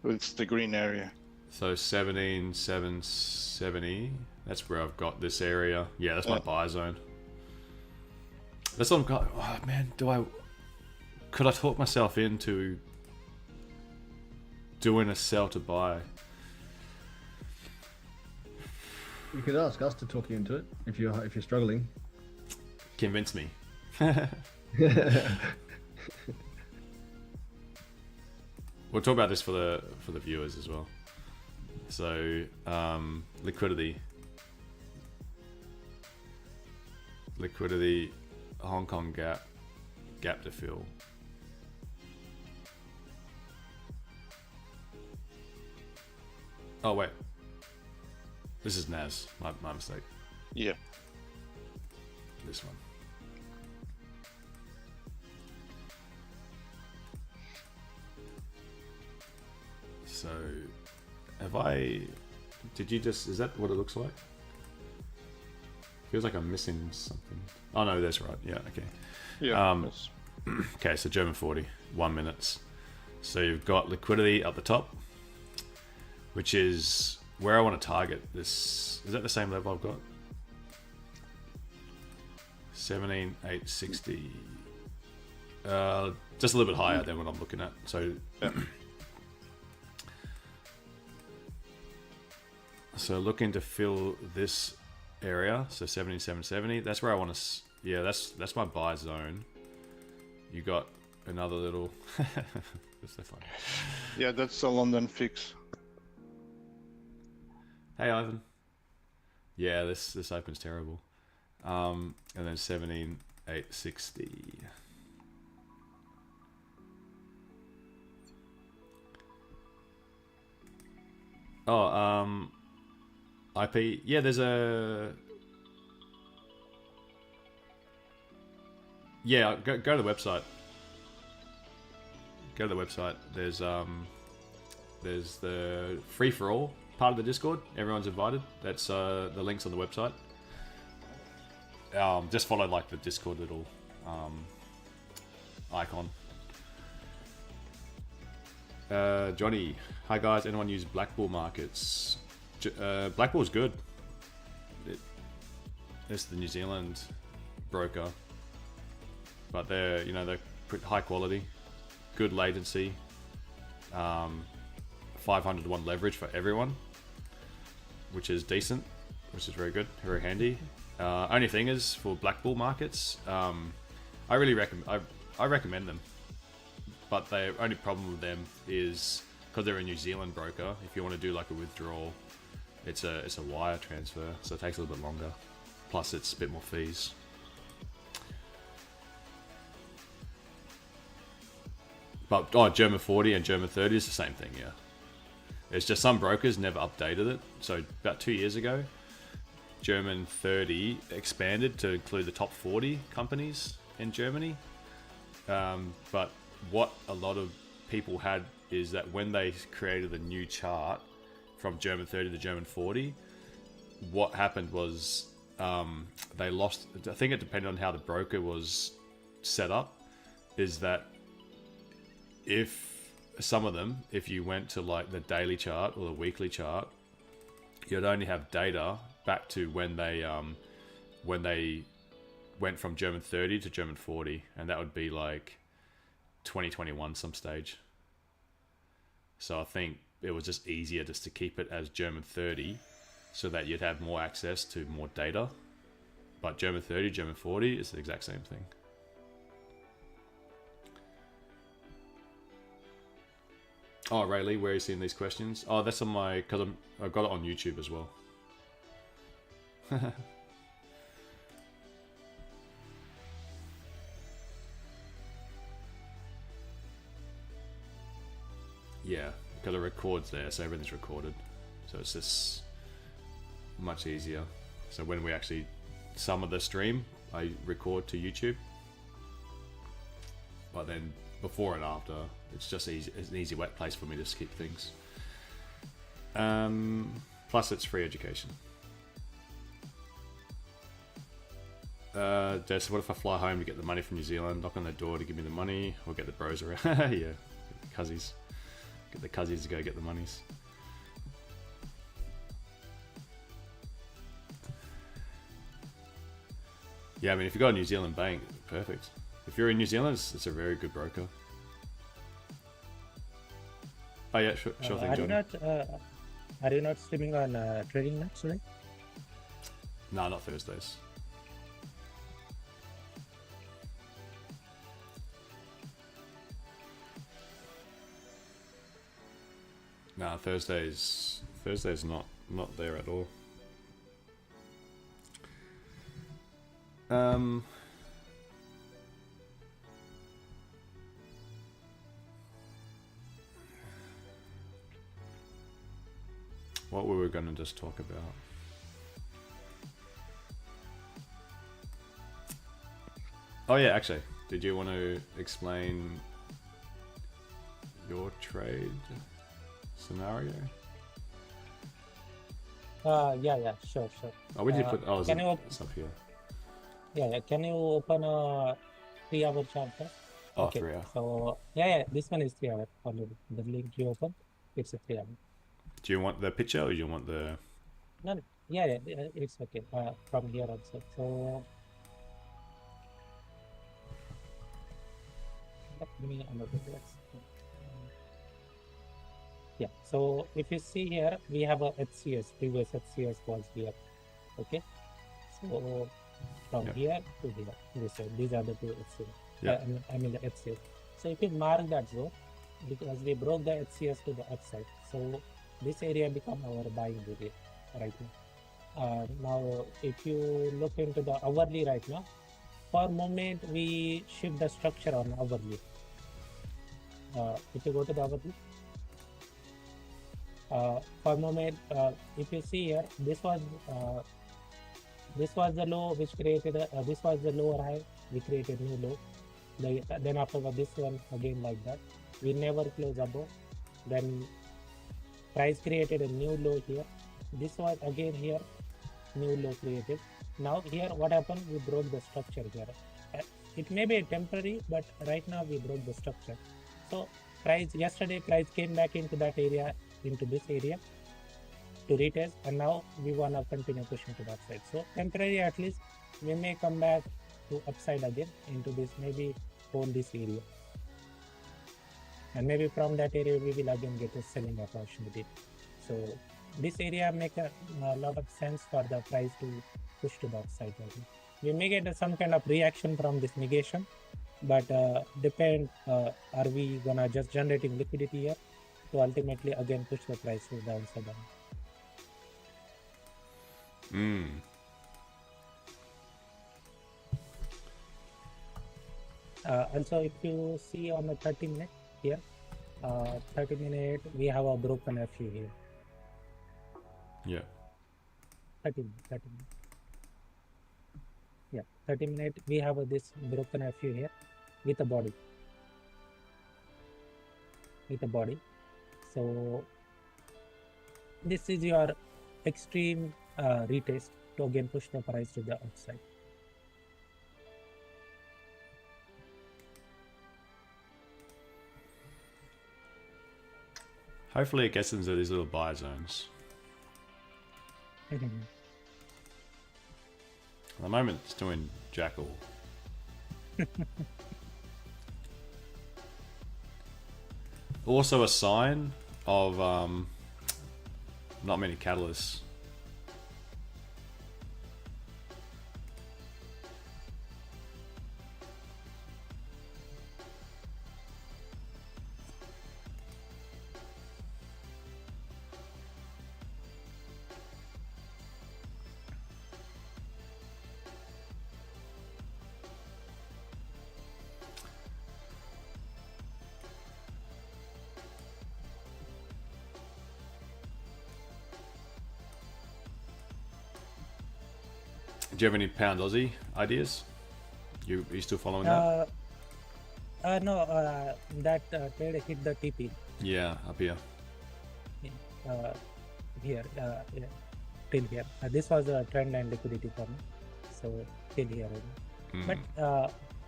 It's the green area. So 17,770. That's where I've got this area. Yeah, that's my buy zone. That's what I'm going. Oh man, could I talk myself into doing a sell to buy? You could ask us to talk you into it if you're struggling. Convince me. We'll talk about this for the viewers as well. So liquidity, Hong Kong gap to fill. Oh wait, this is NAS. My mistake. Yeah. This one. So, did you just, is that what it looks like? Feels like I'm missing something. Oh no, that's right. Yeah, okay. Yeah. Okay, so German 40, 1 minute. So you've got liquidity at the top, which is where I want to target this. Is that the same level I've got? 17,860. Just a little bit higher than what I'm looking at. So, so looking to fill this area. So 7770. That's where I want to. Yeah, that's my buy zone. You got another little. That's so funny. Yeah, that's a London fix. Hey Ivan. Yeah, this opens terrible. And then 17,860. Oh, IP. Yeah, there's a. Yeah, go to the website. Go to the website. There's the free for all part of the Discord. Everyone's invited. That's the links on the website. Just follow like the Discord little icon. Johnny, hi guys. Anyone use Black Bull markets? Black Bull's good. It's the New Zealand broker, but they're pretty high quality, good latency, 500 to 1 leverage for everyone, which is decent, which is very good, very handy. Only thing is for Black Bull markets, I really recommend them, but the only problem with them is because they're a New Zealand broker. If you want to do like a withdrawal, it's a wire transfer, so it takes a little bit longer. Plus, it's a bit more fees. But German 40 and German 30 is the same thing, yeah. It's just some brokers never updated it. So about 2 years ago, German 30 expanded to include the top 40 companies in Germany. But what a lot of people had is that when they created the new chart from German 30 to German 40, what happened was they lost. I think it depended on how the broker was set up. Is that if some of them, if you went to like the daily chart or the weekly chart, you'd only have data back to when they went from German 30 to German 40, and that would be like 2021 some stage. So I think it was just easier just to keep it as German 30 so that you'd have more access to more data. But German 30, German 40 is the exact same thing. Oh, Rayleigh, where are you seeing these questions? Oh, that's on my, because I've got it on YouTube as well. Yeah, because it records there, so everything's recorded. So it's just much easier. So when we actually, some of the stream, I record to YouTube. But then before and after, it's just easy. It's an easy wet place for me to skip things. Plus, it's free education. Jess, what if I fly home to get the money from New Zealand, knock on their door to give me the money, or get the bros around? Yeah, cousins. Get the cousins to go get the monies. Yeah, I mean, if you got a New Zealand bank, perfect. If you're in New Zealand, it's a very good broker. Oh yeah, sure thing, Jordan. Are you not streaming on trading nights today? No, not Thursdays. No, Thursdays not there at all. What were we going to just talk about? Oh yeah, actually, did you want to explain your trade scenario? Yeah, sure. Oh, where did you put? Oh, it's up here. Yeah. Can you open a 3-hour chart first? Oh, Okay. 3 hour. So yeah, this one is 3 hour already. The link you open, it's a 3 hour. Do you want the picture or do you want the? No, yeah, it's okay. From here also. So give me another place. Yeah. So if you see here, we have a HCS. Previous HCS was here. Okay. So from here to here, these are the two HCS. Yeah. I mean the HCS. So if you mark that zone, because we broke the HCS to the upside, so this area become our buying area right now. Now, if you look into the hourly right now, for moment we shift the structure on hourly. If you go to the hourly, for moment, if you see here, this was the low which created this was the lower high, we created new low. Then after this one again like that, we never close above. Then price created a new low here. This was again here, new low created. Now here what happened, we broke the structure here. It may be temporary, but right now we broke the structure. So yesterday price came back into that area, into this area to retest, and now we want to continue pushing to that side. So temporary, at least we may come back to upside again into this, maybe hold this area, and maybe from that area we will again get a selling opportunity. So this area make a lot of sense for the price to push to the upside. We may get some kind of reaction from this negation, but depend, are we gonna just generating liquidity here to ultimately again push the price to the downside down. Also, if you see on the 30 minute here, 30 minute we have a broken FU here. Yeah. 30 minute. Yeah, 30 minute we have this broken FU here with a body. So this is your extreme retest to again push the price to the upside. Hopefully it gets into these little buy zones. At the moment it's doing jackal. Also a sign of not many catalysts. Do you have any pound Aussie ideas? You still following that? No, that trade hit the TP. Yeah, up here. Here, till here. This was a trend line liquidity for me, so till here. But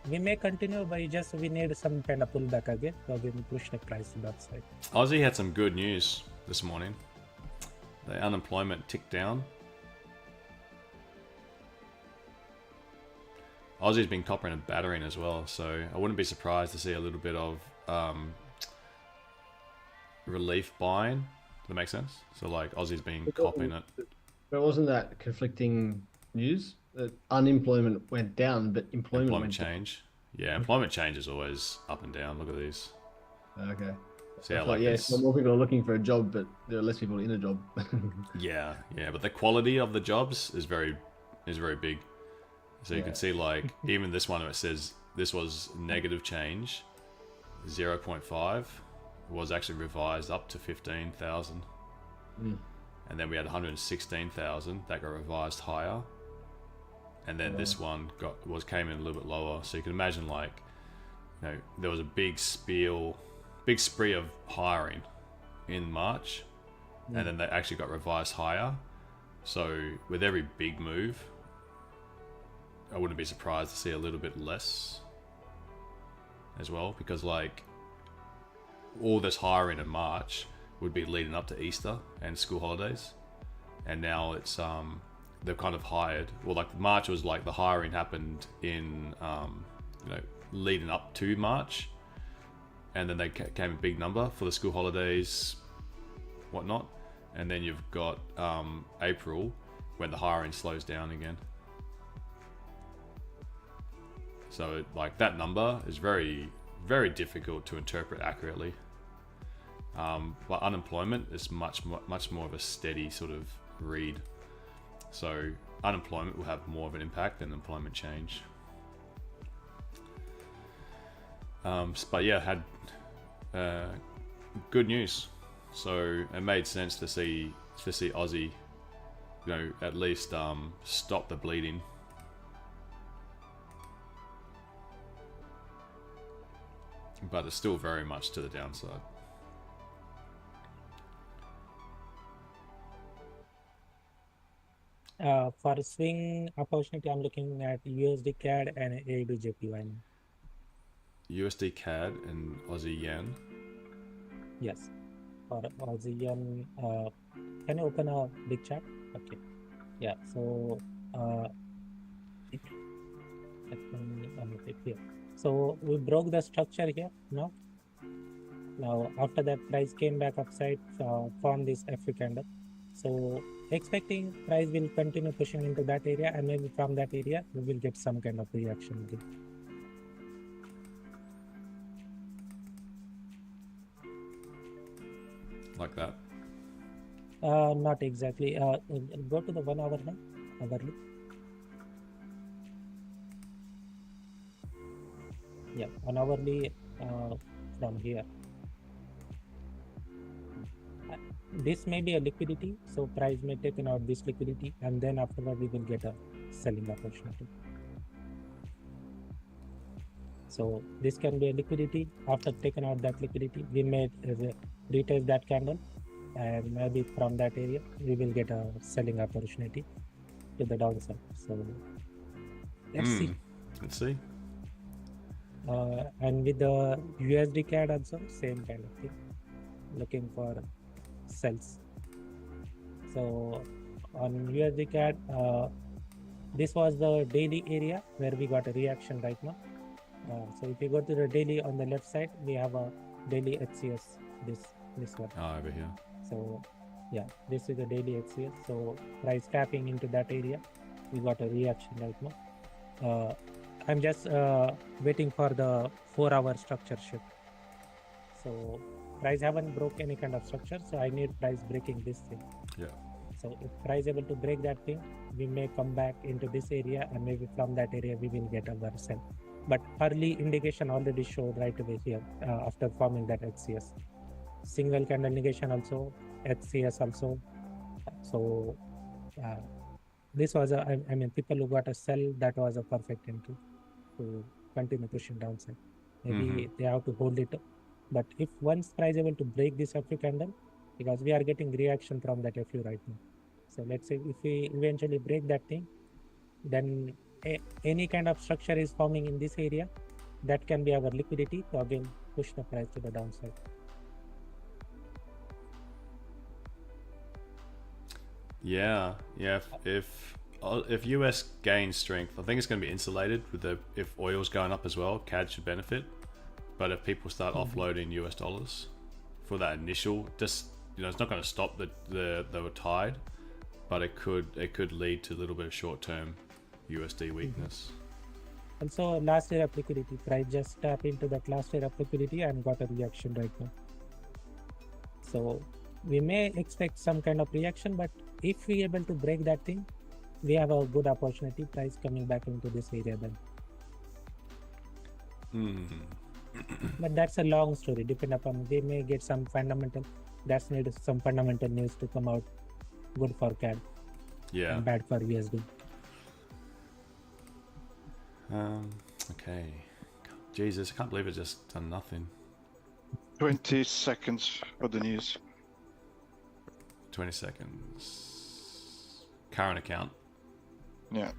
We may continue, but we need some kind of pullback again, so we will push the price to that side. Aussie had some good news this morning. The unemployment ticked down. Aussie's been coppering and battering as well, so I wouldn't be surprised to see a little bit of relief buying. Does that make sense? So like Aussie's been copping it. But wasn't that conflicting news? That unemployment went down, but employment went change. Yeah, employment change is always up and down. Look at these. Okay. See how like, yes, more people are looking for a job, but there are less people in a job. yeah, but the quality of the jobs is very big. So you can see like even this one, it says this was negative change, 0.5 was actually revised up to 15,000, and then we had 116,000 that got revised higher, and then this one came in a little bit lower. So you can imagine like, you know, there was a big spree of hiring in March, and then they actually got revised higher. So with every big move, I wouldn't be surprised to see a little bit less as well, because like all this hiring in March would be leading up to Easter and school holidays, and now it's they've kind of hired, well, like March was like the hiring happened in you know, leading up to March, and then they came a big number for the school holidays, whatnot, and then you've got April when the hiring slows down again. So like that number is very, very difficult to interpret accurately. But unemployment is much more of a steady sort of read. So unemployment will have more of an impact than employment change. But yeah, had good news. So it made sense to see Aussie, you know, at least stop the bleeding. But it's still very much to the downside. For swing opportunity, I'm looking at USD CAD and AUD/JPY. USD CAD and Aussie Yen. Yes. For Aussie Yen, can you open a big chart? Okay. Yeah. So let me unmute it here. So we broke the structure here now. Now after that, price came back upside, formed this FU candle. So expecting price will continue pushing into that area, and maybe from that area we will get some kind of reaction again. Like that? Not exactly. Go to the 1 hour now, hourly. Yeah, 1 hourly from here. This may be a liquidity, so price may take out this liquidity, and then afterward we will get a selling opportunity. So this can be a liquidity. After taking out that liquidity, we may retest that candle, and maybe from that area we will get a selling opportunity to the downside. So let's see. Let's see. And with the USD CAD also, same kind of thing, looking for sells. So on USD CAD, this was the daily area where we got a reaction right now. So if you go to the daily on the left side, we have a daily HCS, this one. Over here. So yeah, this is the daily HCS. So price tapping into that area, we got a reaction right now. I'm just waiting for the 4 hour structure shift. So price haven't broke any kind of structure, so I need price breaking this thing. Yeah. So if price able to break that thing, we may come back into this area, and maybe from that area we will get our sell. But early indication already showed right away here after forming that HCS. Single candle negation also, HCS also. So this was I mean, people who got a sell, that was a perfect entry to continue pushing downside. Maybe they have to hold it up. But if once price able to break this FU candle, because we are getting reaction from that FU right now. So let's say if we eventually break that thing, then any kind of structure is forming in this area, that can be our liquidity to again push the price to the downside. Yeah. If US gains strength, I think it's going to be insulated with if oil's going up as well. CAD should benefit, but if people start offloading US dollars for that initial, just it's not going to stop the tide, but it could lead to a little bit of short-term USD weakness. And so last layer of liquidity, price just tap into that last layer of liquidity and got a reaction right now. So we may expect some kind of reaction, but if we able to break that thing, we have a good opportunity price coming back into this area then. But that's a long story. Depend upon, we may get some fundamental, that's need some fundamental news to come out good for CAD. Yeah. And bad for USD. Okay. Jesus, I can't believe it just done nothing. 20 seconds for the news. 20 seconds. Current account. Yeah.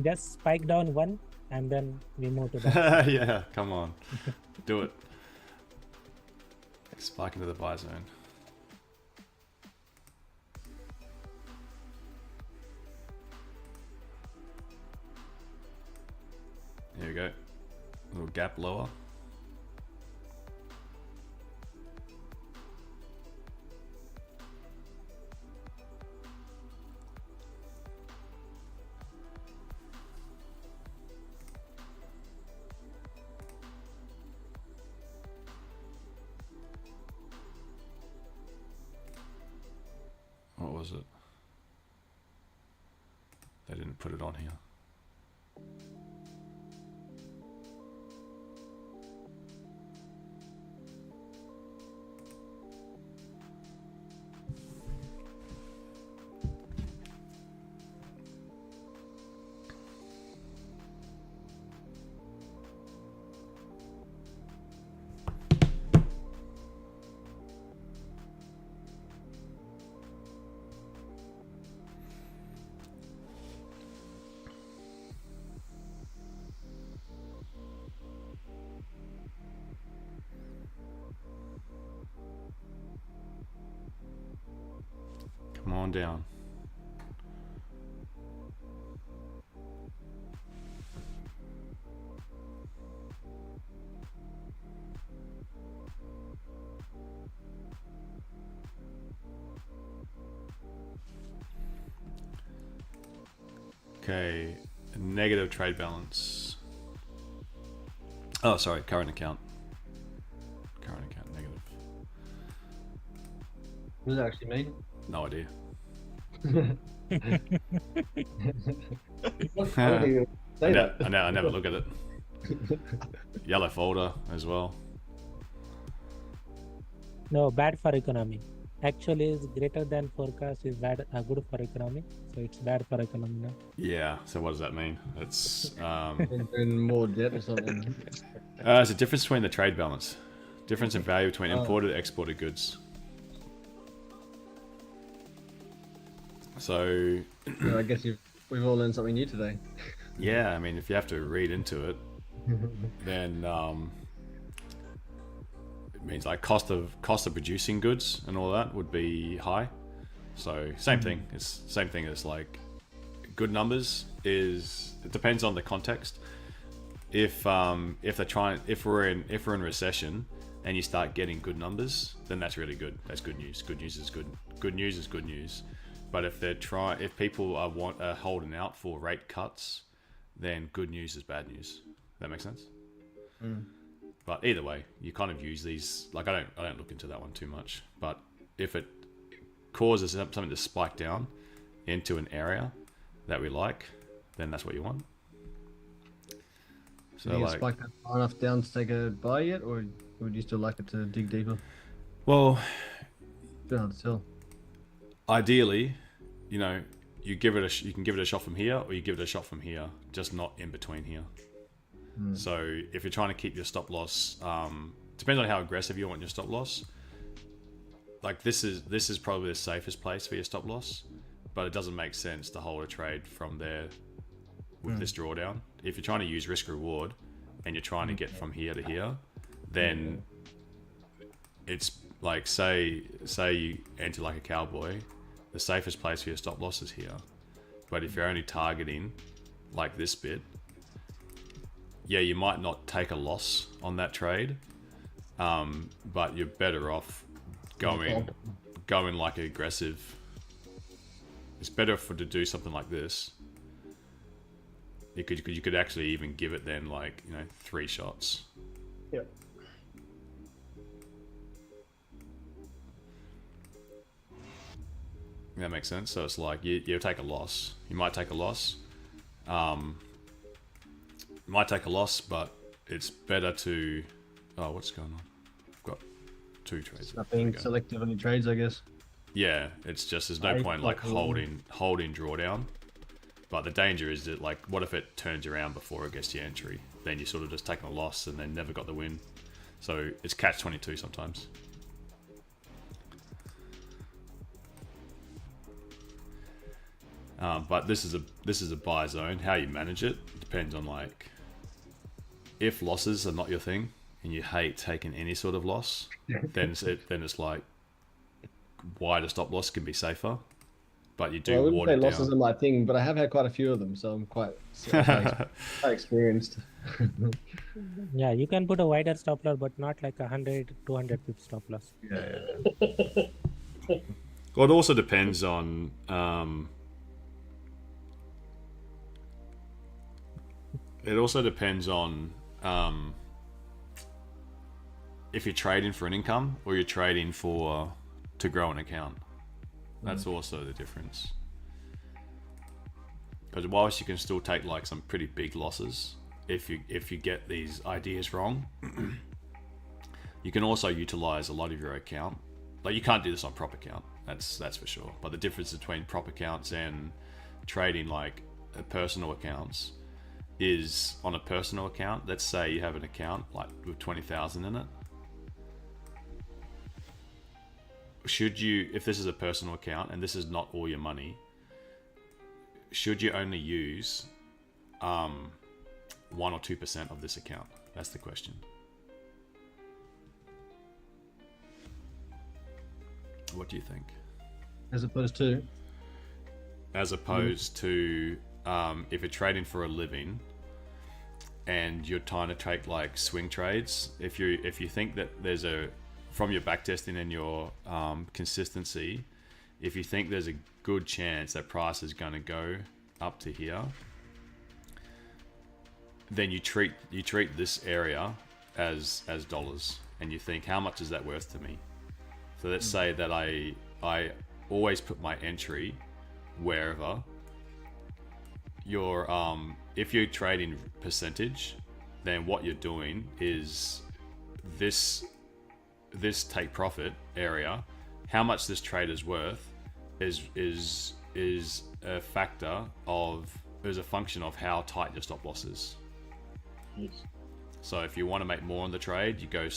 Just spike down one and then we move to that. Yeah, come on. Do it. Spike into the buy zone. Here we go. A little gap lower. What was it? They didn't put it on here. Come on down. Okay, negative trade balance. Oh, sorry, current account. Current account negative. What does that actually mean? No idea. I never look at it. Yellow folder as well. No, bad for economy. Actually is greater than forecast is bad, good for economy. So it's bad for economy now. Yeah, so what does that mean? It's In more debt or something. it's a difference between the trade balance. Difference in value between imported and exported goods. So I guess we've all learned something new today. yeah, I mean, if you have to read into it, then it means like cost of producing goods and all that would be high. So same thing. It's same thing as like good numbers is, it depends on the context. If we're in recession and you start getting good numbers, then that's really good. That's good news. Good news is good. Good news is good news. But if people are holding out for rate cuts, then good news is bad news. That makes sense. But either way, you kind of use these. Like I don't look into that one too much. But if it causes something to spike down into an area that we like, then that's what you want. So you spike that far enough down to take a buy yet, or would you still like it to dig deeper? Well, Don't have to tell. Ideally, you can give it a shot from here, or you give it a shot from here, just not in between here. So if you're trying to keep your stop loss, depends on how aggressive you want your stop loss. Like this is probably the safest place for your stop loss, but it doesn't make sense to hold a trade from there with this drawdown. If you're trying to use risk reward and you're trying to get from here to here, then it's like, say you enter like a cowboy, the safest place for your stop loss is here. But if you're only targeting like this bit, yeah, you might not take a loss on that trade, but you're better off going like aggressive. It's better to do something like this. You could actually even give it then, like, 3 shots. Yep. That makes sense. So it's like you take a loss. You might take a loss. But it's better to. Oh, what's going on? I've got 2 trades. Not being selective on your trades, I guess. Yeah, it's just there's no point like holding drawdown. But the danger is that, like, what if it turns around before it gets to your entry? Then you sort of just taking a loss and then never got the win. So it's catch-22 sometimes. But this is a buy zone. How you manage it depends on, like, if losses are not your thing and you hate taking any sort of loss, then it's like wider stop loss can be safer. But you do I wouldn't water say it down. losses are my thing, but I have had quite a few of them, so I'm quite experienced. Yeah, you can put a wider stop loss, but not like 100, 200 pip stop loss. Well, it also depends on if you're trading for an income or you're trading to grow an account. That's also the difference. Because whilst you can still take like some pretty big losses if you get these ideas wrong, you can also utilize a lot of your account. Like, you can't do this on prop account. That's for sure. But the difference between prop accounts and trading like personal accounts is, on a personal account, let's say you have an account like with 20,000 in it. Should you, if this is a personal account and this is not all your money, should you only use 1 or 2% of this account? That's the question. What do you think? As opposed to if you're trading for a living and you're trying to take like swing trades, if you think that there's from your backtesting and your consistency, if you think there's a good chance that price is going to go up to here, then you treat this area as dollars, and you think, how much is that worth to me? So let's say that I always put my entry wherever if you're trading percentage, then what you're doing is this take profit area, how much this trade is worth is a function of how tight your stop loss is. Yes. So if you want to make more on the trade, you go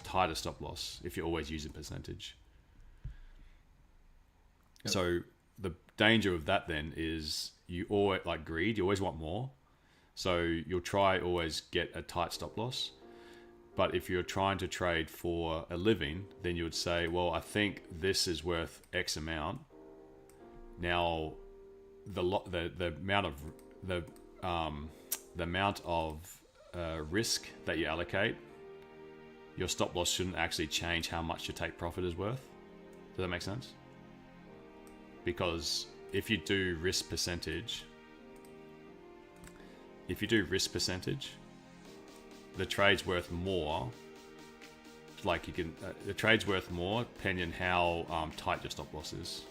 tighter stop loss if you're always using percentage. Yep. So the danger of that then is you always, like greed, you always want more. So you'll try always get a tight stop loss. But if you're trying to trade for a living, then you would say, well, I think this is worth X amount. Now, the amount of risk that you allocate, your stop loss shouldn't actually change how much your take profit is worth. Does that make sense? Because if you do risk percentage, the trade's worth more. Like, you can, the trade's worth more depending on how tight your stop loss is.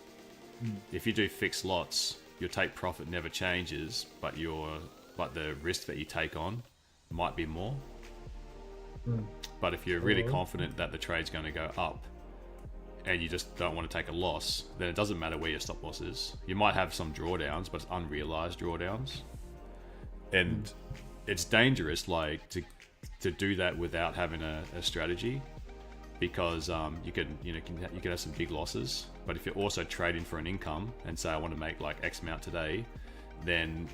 If you do fixed lots, your take profit never changes, but the risk that you take on might be more. But if you're really confident that the trade's going to go up and you just don't want to take a loss, then it doesn't matter where your stop loss is. You might have some drawdowns, but it's unrealized drawdowns. And it's dangerous, like, to do that without having a strategy, because you can have some big losses. But if you're also trading for an income and say I want to make like X amount today, then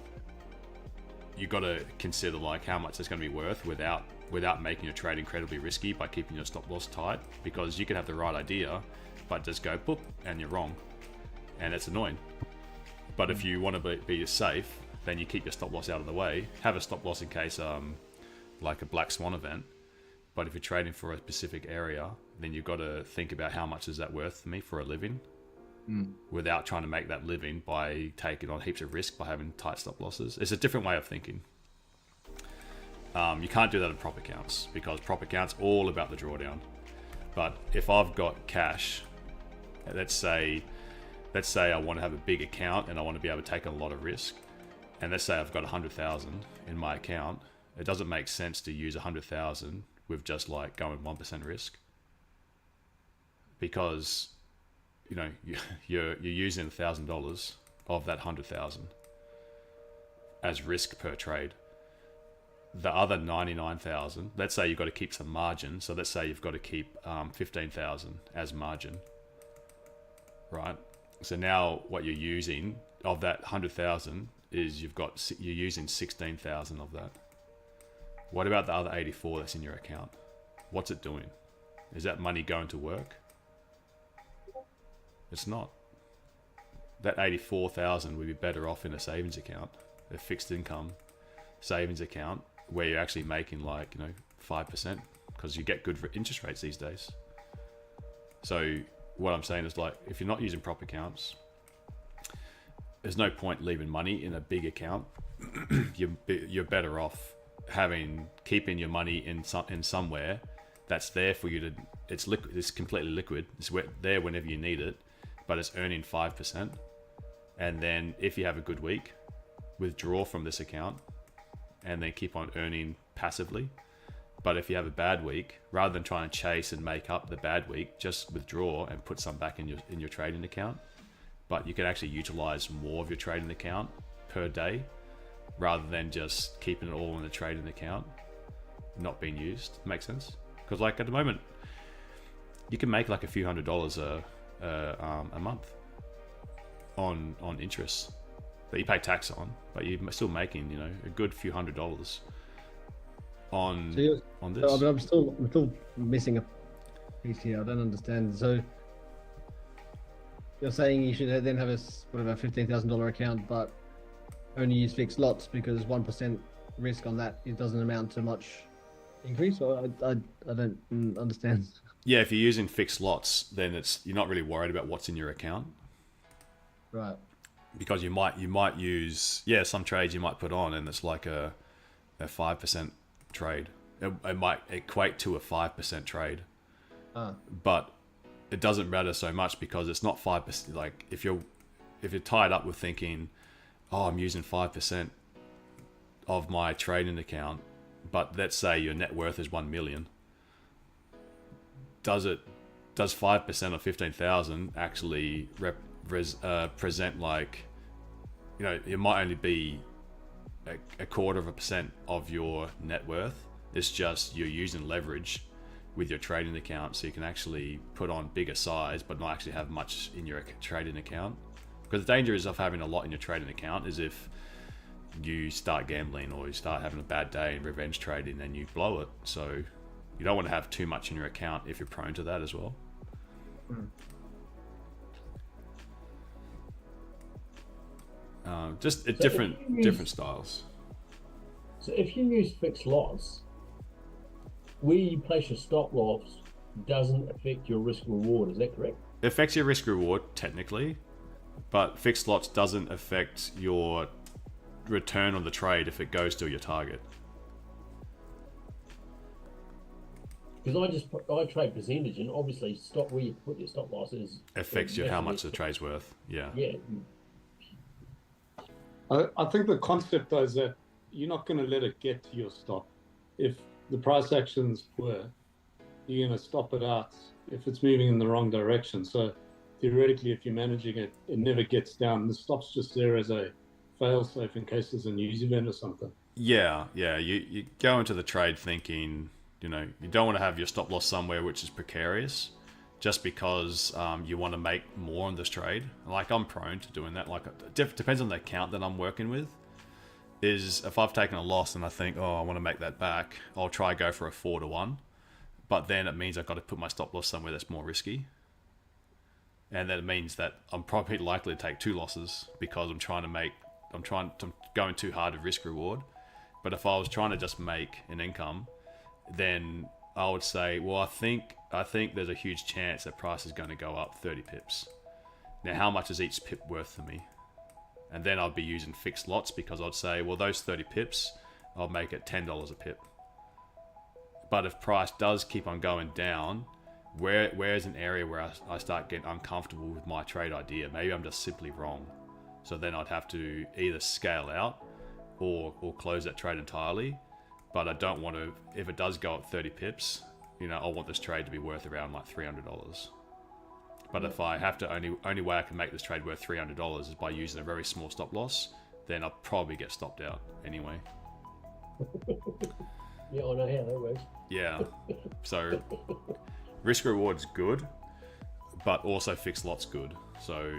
you got to consider like how much it's going to be worth without making your trade incredibly risky by keeping your stop loss tight, because you can have the right idea but just go boop and you're wrong, and it's annoying. But if you want to be safe, then you keep your stop loss out of the way, have a stop loss in case like a black swan event. But if you're trading for a specific area, then you've got to think about how much is that worth to me for a living, without trying to make that living by taking on heaps of risk by having tight stop losses. It's a different way of thinking. You can't do that in prop accounts, because prop accounts all about the drawdown. But if I've got cash, let's say I want to have a big account and I want to be able to take a lot of risk, and let's say I've got 100,000 in my account, it doesn't make sense to use 100,000 with just like going 1% risk, because you're using $1,000 of that 100,000 as risk per trade. The other 99,000, let's say you've got to keep some margin. So let's say you've got to keep 15,000 as margin, right? So now what you're using of that 100,000 is you're using 16,000 of that. What about the other 84 that's in your account? What's it doing? Is that money going to work? It's not. That 84,000 would be better off in a savings account, a fixed income savings account, where you're actually making like 5%, because you get good interest rates these days. So what I'm saying is, like, if you're not using prop accounts, there's no point leaving money in a big account. You're better off keeping your money in somewhere that's there for you to. It's liquid. It's completely liquid. It's there whenever you need it, but it's earning 5%. And then if you have a good week, withdraw from this account, and then keep on earning passively. But if you have a bad week, rather than trying to chase and make up the bad week, just withdraw and put some back in your trading account. But you can actually utilize more of your trading account per day, rather than just keeping it all in the trading account, not being used. Makes sense? Because like at the moment, you can make like a few $100s a month on interest that you pay tax on, but you're still making a good few $100s on this. But I'm still missing a piece here. I don't understand. So you're saying you should then have a $15,000 account, but only use fixed lots because 1% risk on that, it doesn't amount to much increase? Or I don't understand. Yeah, if you're using fixed lots, then you're not really worried about what's in your account, right? Because you might use some trades you might put on, and it's like a 5% trade. It might equate to a 5% trade, but it doesn't matter so much because it's not 5%. Like if you're tied up with thinking, oh, I'm using 5% of my trading account, but let's say your net worth is 1 million. Does 5% of 15,000 actually present like, it might only be a 1/4% of your net worth. It's just you're using leverage with your trading account, so you can actually put on bigger size but not actually have much in your trading account. Because the danger is of having a lot in your trading account is if you start gambling or you start having a bad day in revenge trading and you blow it. So you don't want to have too much in your account if you're prone to that as well. Just different styles. So if you use fixed lots, where you place your stop loss doesn't affect your risk reward. Is that correct? It affects your risk reward technically, but fixed lots doesn't affect your return on the trade if it goes to your target. Because I trade percentage, and obviously where you put your stop losses affects how much the trade's worth. Yeah. Yeah. I think the concept though is that you're not going to let it get to your stop. If the price action's poor, you're going to stop it out if it's moving in the wrong direction. So theoretically, if you're managing it, it never gets down. The stop's just there as a fail-safe in case there's a news event or something. Yeah. You go into the trade thinking, You know, you don't want to have your stop loss somewhere which is precarious just because you want to make more on this trade. Like, I'm prone to doing that. Like, it depends on the account that I'm working with. Is if I've taken a loss and I think, oh, I want to make that back, I'll try go for a 4-to-1. But then it means I've got to put my stop loss somewhere that's more risky. And that means that I'm probably likely to take 2 losses because I'm going too hard to risk reward. But if I was trying to just make an income, then I would say, well, I think there's a huge chance that price is going to go up 30 pips. Now, how much is each pip worth for me? And then I'd be using fixed lots because I'd say, well, those 30 pips, I'll make it $10 a pip. But if price does keep on going down, where's an area where I start getting uncomfortable with my trade idea? Maybe I'm just simply wrong. So then I'd have to either scale out or close that trade entirely. But I don't want to, if it does go up 30 pips, you know, I want this trade to be worth around like $300. But if I have to, only way I can make this trade worth $300 is by using a very small stop loss, then I'll probably get stopped out anyway. Yeah, I know how that works. Yeah. So risk reward's good, but also fixed lots good. So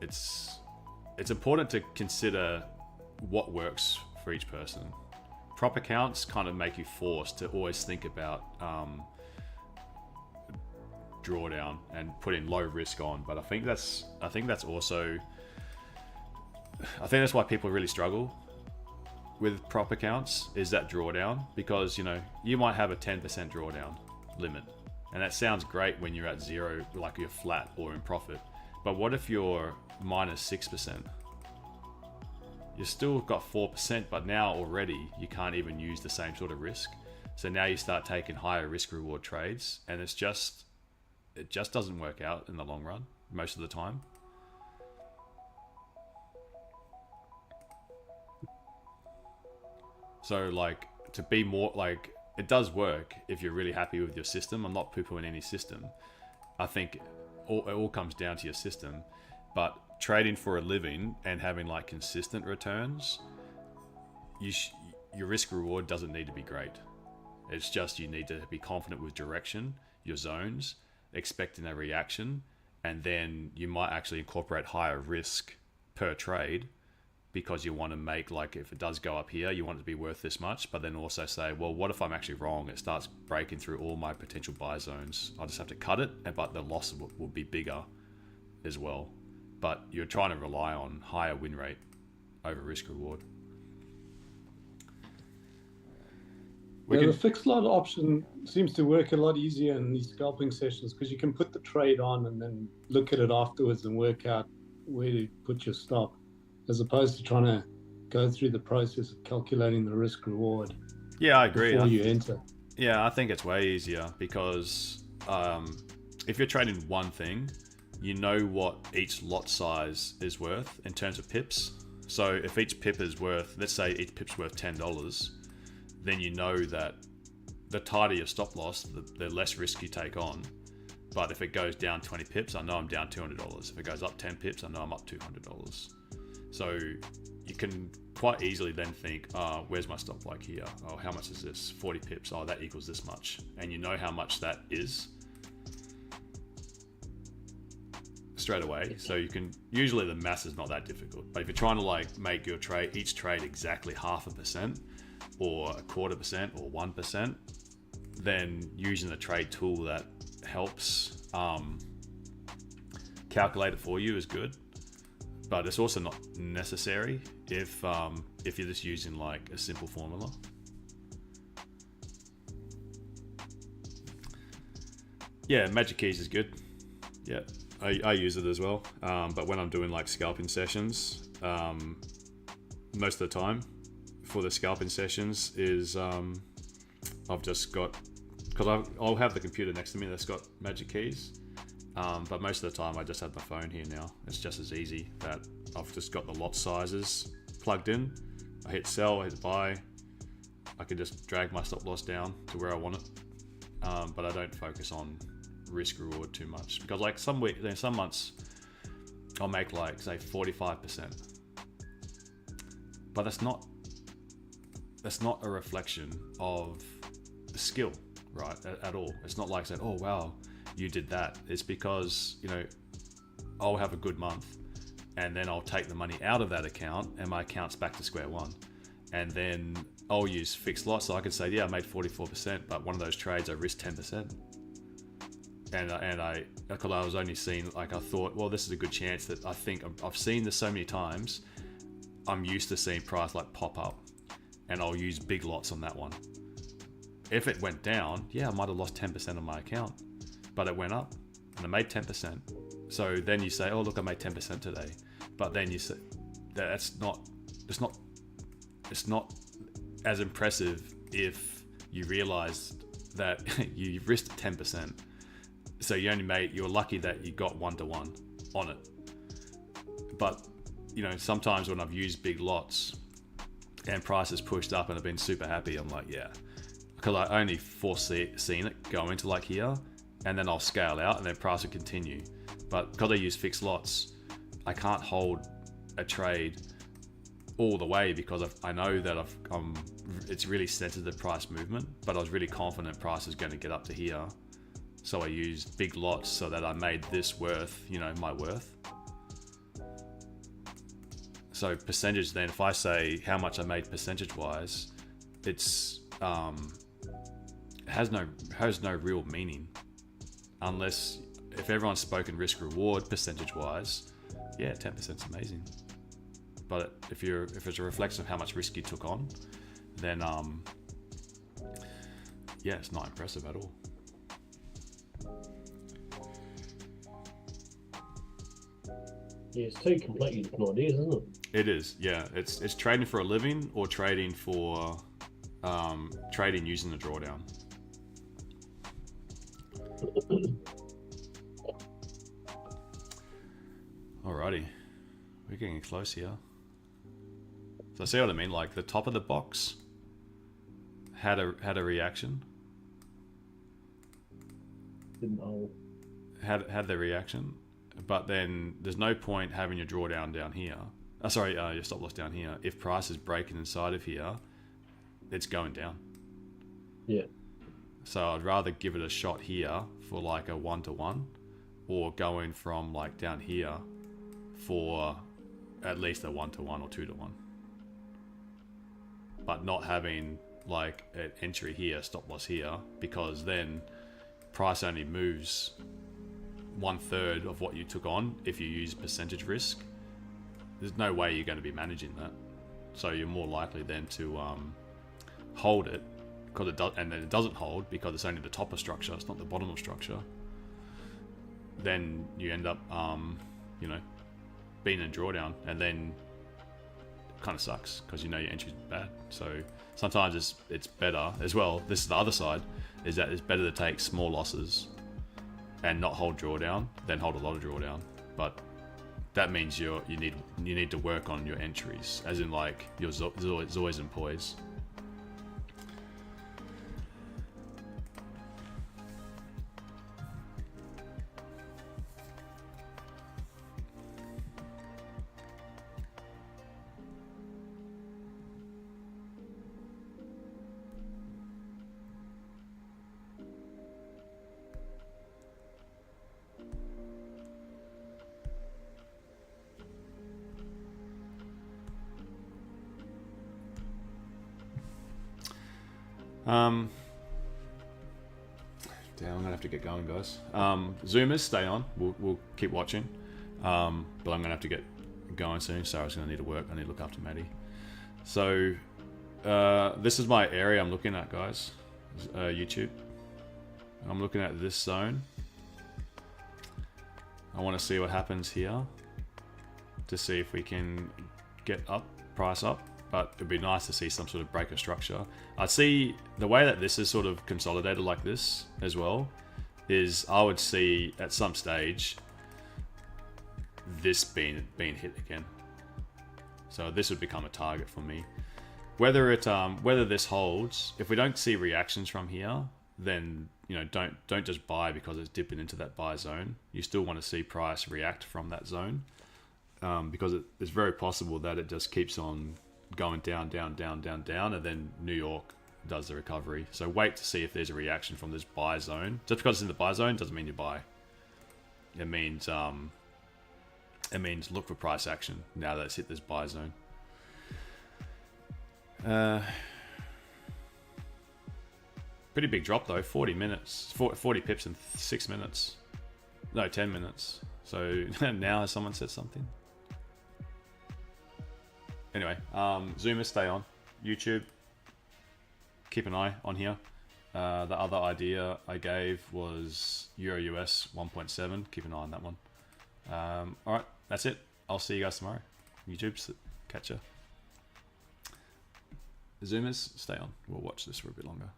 it's important to consider what works for each person. Prop accounts kind of make you forced to always think about drawdown and putting low risk on, but I think that's why people really struggle with prop accounts, is that drawdown, because, you know, you might have a 10% drawdown limit, and that sounds great when you're at zero, like you're flat or in profit. But what if you're minus 6%? You still got 4%, but now already you can't even use the same sort of risk. So now you start taking higher risk reward trades, and it just doesn't work out in the long run most of the time. So like, to be more like, it does work if you're really happy with your system. I'm not poo-pooing any system. I think it all comes down to your system, but trading for a living and having like consistent returns, your risk reward doesn't need to be great. It's just, you need to be confident with direction, your zones, expecting a reaction, and then you might actually incorporate higher risk per trade because you want to make, like, if it does go up here, you want it to be worth this much, but then also say, well, what if I'm actually wrong? It starts breaking through all my potential buy zones. I'll just have to cut it, but the loss will be bigger as well. But you're trying to rely on higher win rate over risk reward. The fixed lot option seems to work a lot easier in these scalping sessions because you can put the trade on and then look at it afterwards and work out where to put your stop, as opposed to trying to go through the process of calculating the risk reward. Yeah, I agree. Before you enter. Yeah, I think it's way easier because if you're trading one thing, you know what each lot size is worth in terms of pips. So if each pip is worth, let's say each pip's worth $10, then you know that the tighter your stop loss, the less risk you take on. But if it goes down 20 pips, I know I'm down $200. If it goes up 10 pips, I know I'm up $200. So you can quite easily then think, oh, where's my stop like here? Oh, how much is this? 40 pips. Oh, that equals this much. And you know how much that is straight away. So you can, usually the math is not that difficult. But if you're trying to like make your trade, each trade exactly 0.5% or 0.25% or 1%, then using the trade tool that helps calculate it for you is good. But it's also not necessary if you're just using like a simple formula. Yeah, magic keys is good. Yeah, I use it as well. But when I'm doing like scalping sessions, most of the time for the scalping sessions is I've just got, because I'll have the computer next to me that's got magic keys. But most of the time I just have my phone here now. It's just as easy that I've just got the lot sizes plugged in. I hit sell, I hit buy. I can just drag my stop loss down to where I want it. But I don't focus on risk reward too much, because like some months I'll make like say 45%. But that's not a reflection of the skill. right? At all. It's not like saying, oh wow, you did that. It's because, you know, I'll have a good month and then I'll take the money out of that account and my account's back to square one. And then I'll use fixed lots. So I could say, yeah, I made 44%, but one of those trades I risked 10%. And because I was only seeing, like, I thought, well, this is a good chance that I think I've seen this so many times. I'm used to seeing price like pop up, and I'll use big lots on that one. If it went down, yeah, I might have lost 10% of my account, but it went up and I made 10%. So then you say, oh, look, I made 10% today. But then you say it's not as impressive if you realized that you risked 10%. So you're lucky that you got 1-to-1 on it. But, you know, sometimes when I've used big lots and prices pushed up and I've been super happy, I'm like, yeah, because I only seen it go into like here, and then I'll scale out and then price will continue. But because I use fixed lots, I can't hold a trade all the way because I know that it's really sensitive price movement, but I was really confident price is going to get up to here. So I used big lots so that I made this worth, you know, my worth. So percentage then, if I say how much I made percentage wise, it's has no real meaning, unless if everyone's spoken risk reward percentage wise, yeah, 10% is amazing. But if it's a reflection of how much risk you took on, then yeah, it's not impressive at all. Yeah, it's two completely different ideas, isn't it? It is, yeah. It's trading for a living or trading for trading using the drawdown. Alrighty, we're getting close here. So see what I mean? Like the top of the box had a reaction. Didn't hold. Had the reaction, but then there's no point having your drawdown down here. Your stop loss down here. If price is breaking inside of here, it's going down. Yeah. So I'd rather give it a shot here for like a 1-to-1, or going from like down here for at least a 1-to-1 or 2-to-1. But not having like an entry here, stop loss here, because then price only moves 1/3 of what you took on if you use percentage risk. There's no way you're going to be managing that. So you're more likely then to hold it, because it does, and then it doesn't hold because it's only the top of structure, it's not the bottom of structure. Then you end up, you know, being in drawdown, and then it kind of sucks because you know your entry's bad. So sometimes it's better as well. This is the other side, is that it's better to take small losses and not hold drawdown than hold a lot of drawdown. But that means you need to work on your entries, as in like your zoys and poise. Damn, I'm gonna have to get going, guys. Zoomers, stay on. We'll keep watching. But I'm gonna have to get going soon. Sarah's gonna need to work. I need to look after Maddie. So this is my area I'm looking at, guys. YouTube. I'm looking at this zone. I want to see what happens here to see if we can get price up. But it'd be nice to see some sort of break of structure. I'd see the way that this is sort of consolidated like this as well, is I would see at some stage this being hit again. So this would become a target for me. Whether this holds, if we don't see reactions from here, then you know don't just buy because it's dipping into that buy zone. You still want to see price react from that zone, because it's very possible that it just keeps on going down, and then New York does the recovery. So wait to see if there's a reaction from this buy zone. Just because it's in the buy zone doesn't mean you buy. It means look for price action now that it's hit this buy zone. Pretty big drop though, 40 minutes, 40 pips in 6 minutes. No, 10 minutes. So now has someone said something? Anyway, Zoomers, stay on. YouTube, keep an eye on here. The other idea I gave was Euro US 1.7. Keep an eye on that one. Alright, that's it. I'll see you guys tomorrow. YouTube, catch ya. Zoomers, stay on. We'll watch this for a bit longer.